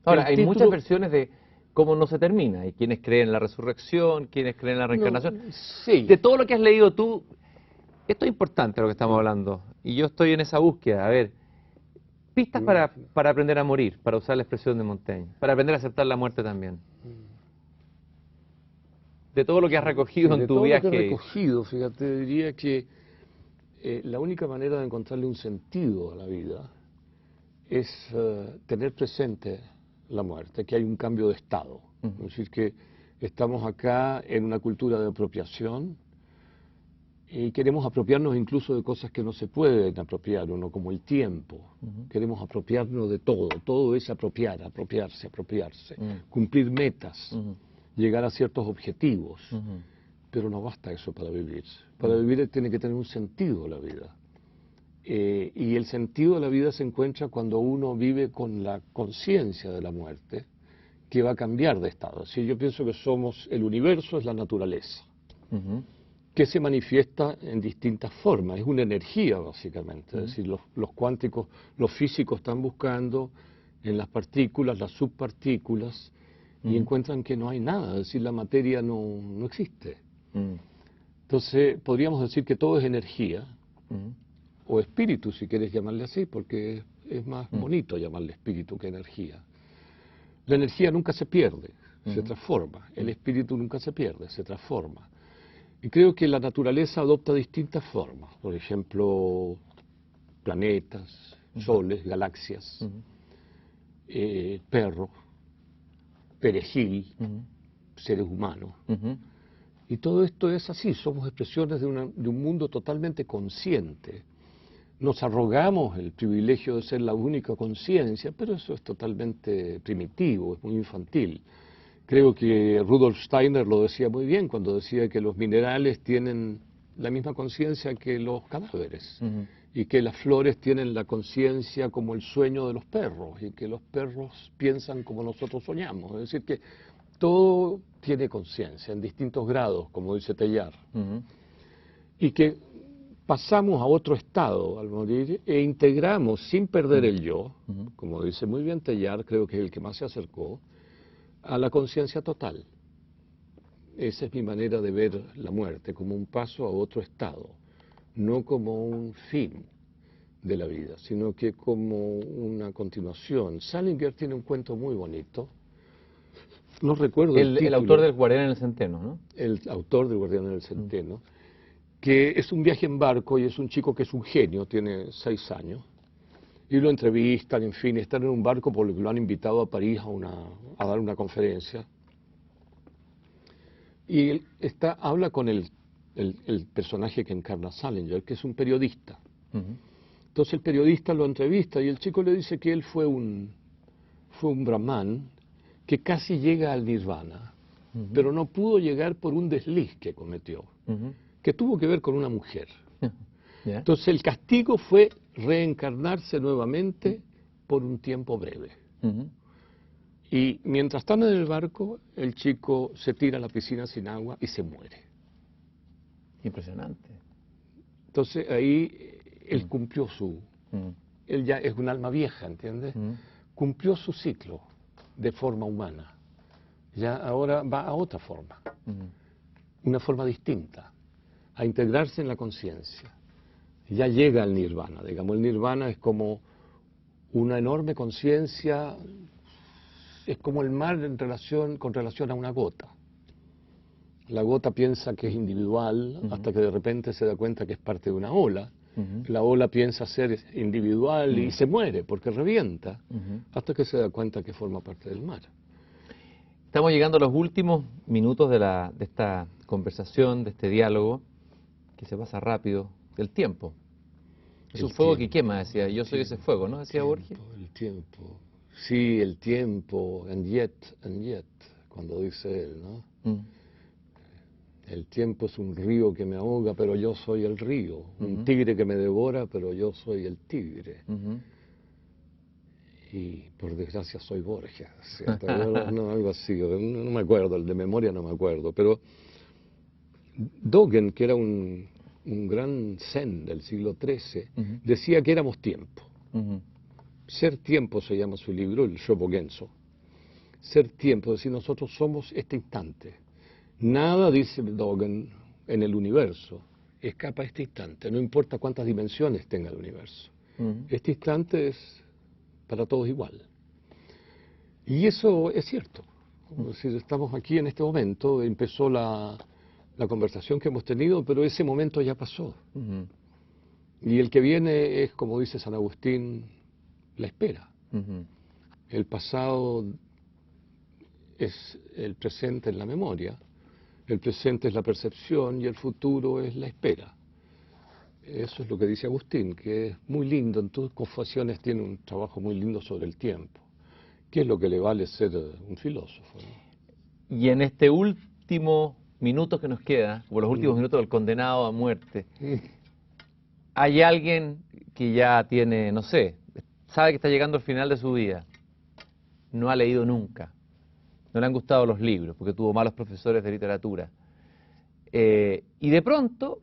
Ahora, El hay título- muchas versiones de cómo no se termina. Hay quienes creen en la resurrección, quienes creen en la reencarnación. No, sí. De todo lo que has leído tú, esto es importante lo que estamos hablando. Y yo estoy en esa búsqueda. A ver, pistas para aprender a morir, para usar la expresión de Montaigne, para aprender a aceptar la muerte también. De todo lo que has recogido De en tu todo lo viaje. que he recogido, fíjate, diría que la única manera de encontrarle un sentido a la vida es tener presente la muerte, que hay un cambio de estado. Es decir, que estamos acá en una cultura de apropiación y queremos apropiarnos incluso de cosas que no se pueden apropiar, uno como el tiempo. Queremos apropiarnos de todo, todo es apropiar, apropiarse, cumplir metas, llegar a ciertos objetivos. Pero no basta eso para vivir. Para vivir tiene que tener un sentido la vida. Y el sentido de la vida se encuentra cuando uno vive con la conciencia de la muerte, que va a cambiar de estado. Si yo pienso que somos, el universo es la naturaleza, que se manifiesta en distintas formas, es una energía básicamente. Es decir, los cuánticos, los físicos están buscando en las partículas, las subpartículas, y encuentran que no hay nada, es decir, la materia no existe. Entonces, podríamos decir que todo es energía, o espíritu, si quieres llamarle así, porque es más bonito llamarle espíritu que energía. La energía nunca se pierde, se transforma. El espíritu nunca se pierde, se transforma. Y creo que la naturaleza adopta distintas formas. Por ejemplo, planetas, soles, galaxias, perros, perejil, seres humanos. Y todo esto es así, somos expresiones de un mundo totalmente consciente. nos arrogamos el privilegio de ser la única conciencia, pero eso es totalmente primitivo, es muy infantil. Creo que Rudolf Steiner lo decía muy bien cuando decía que los minerales tienen la misma conciencia que los cadáveres, y que las flores tienen la conciencia como el sueño de los perros, y que los perros piensan como nosotros soñamos. Es decir, que todo tiene conciencia en distintos grados, como dice Teilhard, y que pasamos a otro estado al morir e integramos sin perder el yo, como dice muy bien Teilhard, creo que es el que más se acercó, a la conciencia total. Esa es mi manera de ver la muerte, como un paso a otro estado, no como un fin de la vida, sino que como una continuación. Salinger tiene un cuento muy bonito, no recuerdo el título. El autor del Guardián en el Centeno, ¿no? El autor del Guardián en el Centeno, que es un viaje en barco y es un chico que es un genio, tiene 6 años, y lo entrevistan, en fin, están en un barco porque lo han invitado a París a dar una conferencia. Y él habla con el personaje que encarna Salinger, que es un periodista. Entonces el periodista lo entrevista y el chico le dice que él fue un brahman que casi llega al nirvana, pero no pudo llegar por un desliz que cometió, que tuvo que ver con una mujer. Entonces el castigo fue reencarnarse nuevamente por un tiempo breve. Y mientras están en el barco, el chico se tira a la piscina sin agua y se muere. Impresionante. Entonces ahí él cumplió él ya es un alma vieja, ¿entiendes? Cumplió su ciclo de forma humana. Ya ahora va a otra forma, una forma distinta, a integrarse en la conciencia. Ya llega al nirvana, digamos, el nirvana es como una enorme conciencia, es como el mar con relación a una gota. La gota piensa que es individual hasta que de repente se da cuenta que es parte de una ola. La ola piensa ser individual y se muere porque revienta hasta que se da cuenta que forma parte del mar. Estamos llegando a los últimos minutos de esta conversación, de este diálogo, que se pasa rápido, del tiempo. Es un fuego que quema, decía. Yo soy ese fuego, ¿no? Decía Borges. El tiempo. Sí, el tiempo, and yet, cuando dice él, ¿no? El tiempo es un río que me ahoga, pero yo soy el río. Un tigre que me devora, pero yo soy el tigre. Y por desgracia soy Borges. ¿Cierto? No, algo así. No me acuerdo, el de memoria no me acuerdo. Pero Dogen, que era un gran zen del siglo XIII, decía que éramos tiempo. Ser tiempo se llama su libro, el Shobogenzo. Ser tiempo, es decir, nosotros somos este instante. Nada, dice Dogen, en el universo escapa a este instante, no importa cuántas dimensiones tenga el universo. Este instante es para todos igual. Y eso es cierto. Es decir, estamos aquí en este momento, empezó la conversación que hemos tenido, pero ese momento ya pasó. Y el que viene es, como dice San Agustín, la espera. El pasado es el presente en la memoria, el presente es la percepción y el futuro es la espera. Eso es lo que dice Agustín, que es muy lindo. En tus Confesiones tiene un trabajo muy lindo sobre el tiempo. ¿Qué es lo que le vale ser un filósofo, ¿no? Y en este último minuto que nos queda, como los últimos minutos del condenado a muerte, hay alguien que ya tiene, no sé, sabe que está llegando al final de su vida, no ha leído nunca, no le han gustado los libros porque tuvo malos profesores de literatura, y de pronto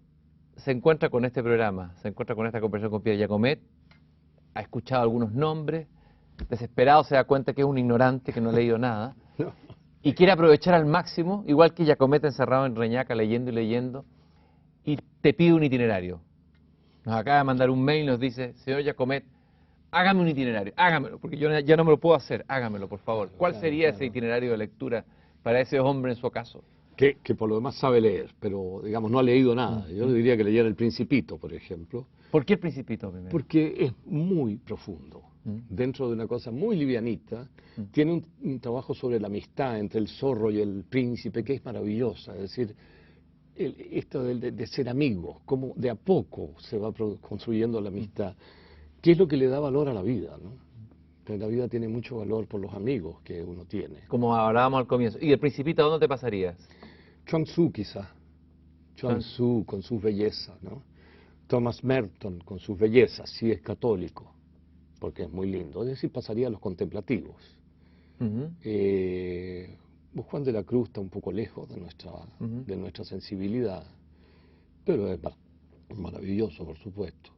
se encuentra con este programa, se encuentra con esta conversación con Pierre Jacomet, ha escuchado algunos nombres, desesperado se da cuenta que es un ignorante, que no ha leído nada, y quiere aprovechar al máximo, igual que Jacomet encerrado en Reñaca leyendo y leyendo, y te pide un itinerario. Nos acaba de mandar un mail, nos dice, señor Jacomet, hágame un itinerario, hágamelo, porque yo ya no me lo puedo hacer, hágamelo, por favor. ¿Cuál sería ese itinerario de lectura para ese hombre en su caso? Que por lo demás sabe leer, pero digamos no ha leído nada. Yo le diría que leyera El Principito, por ejemplo. ¿Por qué El Principito primero? Porque es muy profundo. Dentro de una cosa muy livianita, tiene un trabajo sobre la amistad entre el zorro y el príncipe que es maravillosa. Es decir, esto de ser amigos, cómo de a poco se va construyendo la amistad, qué es lo que le da valor a la vida, ¿no? Que la vida tiene mucho valor por los amigos que uno tiene. Como hablábamos al comienzo. ¿Y el Principito a dónde te pasarías? Chuang Tzu quizá, Chuang Tzu con sus bellezas, ¿no? Thomas Merton con sus bellezas, si es católico, porque es muy lindo. Es decir, pasaría a los contemplativos. Ujú, Juan de la Cruz está un poco lejos ujú. de nuestra sensibilidad, pero es maravilloso, por supuesto.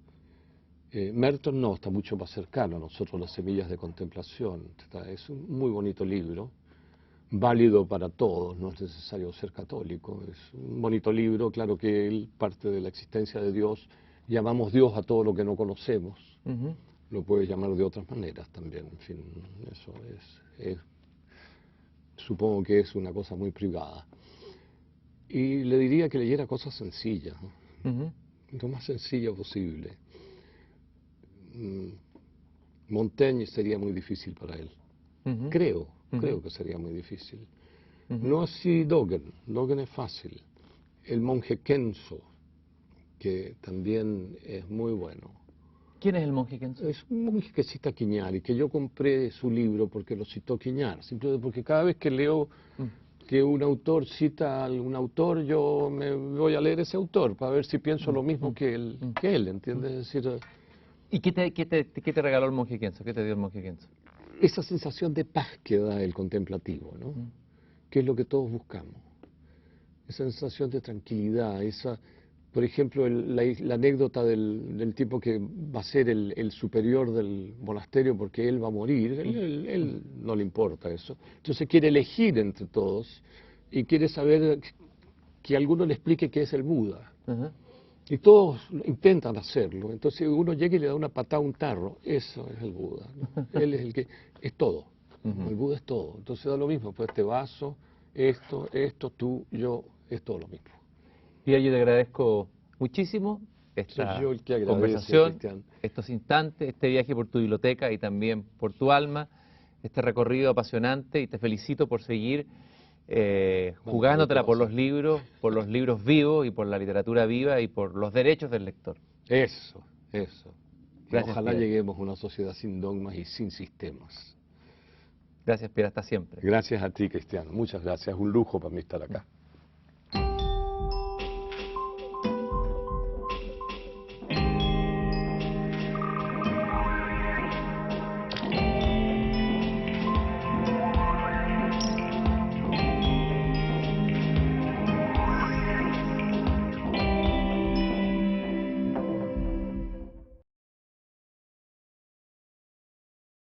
Merton no, está mucho más cercano a nosotros, Las semillas de contemplación. Es un muy bonito libro, válido para todos, no es necesario ser católico. Es un bonito libro, claro que él parte de la existencia de Dios. Llamamos Dios a todo lo que no conocemos. Ujú. Lo puede llamar de otras maneras también, en fin, eso supongo que es una cosa muy privada. Y le diría que leyera cosas sencillas, ¿no? Ujú. Lo más sencillo posible. Montaigne sería muy difícil para él. Ujú. Creo Ujú. que sería muy difícil. Ujú. No así Dogen. Dogen es fácil. El monje Kenzo, que también es muy bueno. ¿Quién es el monje Kenzo? Es un monje que cita Quiñar y que yo compré su libro porque lo citó Quiñar. Simplemente porque cada vez que leo Mm. que un autor cita a algún autor, yo me voy a leer ese autor para ver si pienso lo mismo que él, ¿entiendes? Es decir, ¿Y qué te regaló el monje Kenzo? ¿Qué te dio el monje Kenzo? esa sensación de paz que da el contemplativo, ¿no? Mm. Que es lo que todos buscamos. Esa sensación de tranquilidad, por ejemplo, la anécdota del tipo que va a ser el superior del monasterio porque él va a morir, él no le importa eso. Entonces quiere elegir entre todos y quiere saber que alguno le explique qué es el Buda. Ajá. Y todos intentan hacerlo. Entonces uno llega y le da una patada a un tarro. Eso es el Buda, ¿no? Él es el que es todo. Ujú. El Buda es todo. Entonces da lo mismo. Pues este vaso, esto, tú, yo, es todo lo mismo. Pierre, yo te agradezco muchísimo Soy esta yo el que agradece, conversación, Cristian. estos instantes, este viaje por tu biblioteca y también por tu alma, este recorrido apasionante y te felicito por seguir Vamos a ver qué jugándotela va a ser. por los libros vivos y por la literatura viva y por los derechos del lector. Eso, eso. Y Gracias, ojalá Pierre. lleguemos a una sociedad sin dogmas y sin sistemas. Gracias, Pierre. Hasta siempre. Gracias a ti, Cristiano. Muchas gracias. Es un lujo para mí estar acá.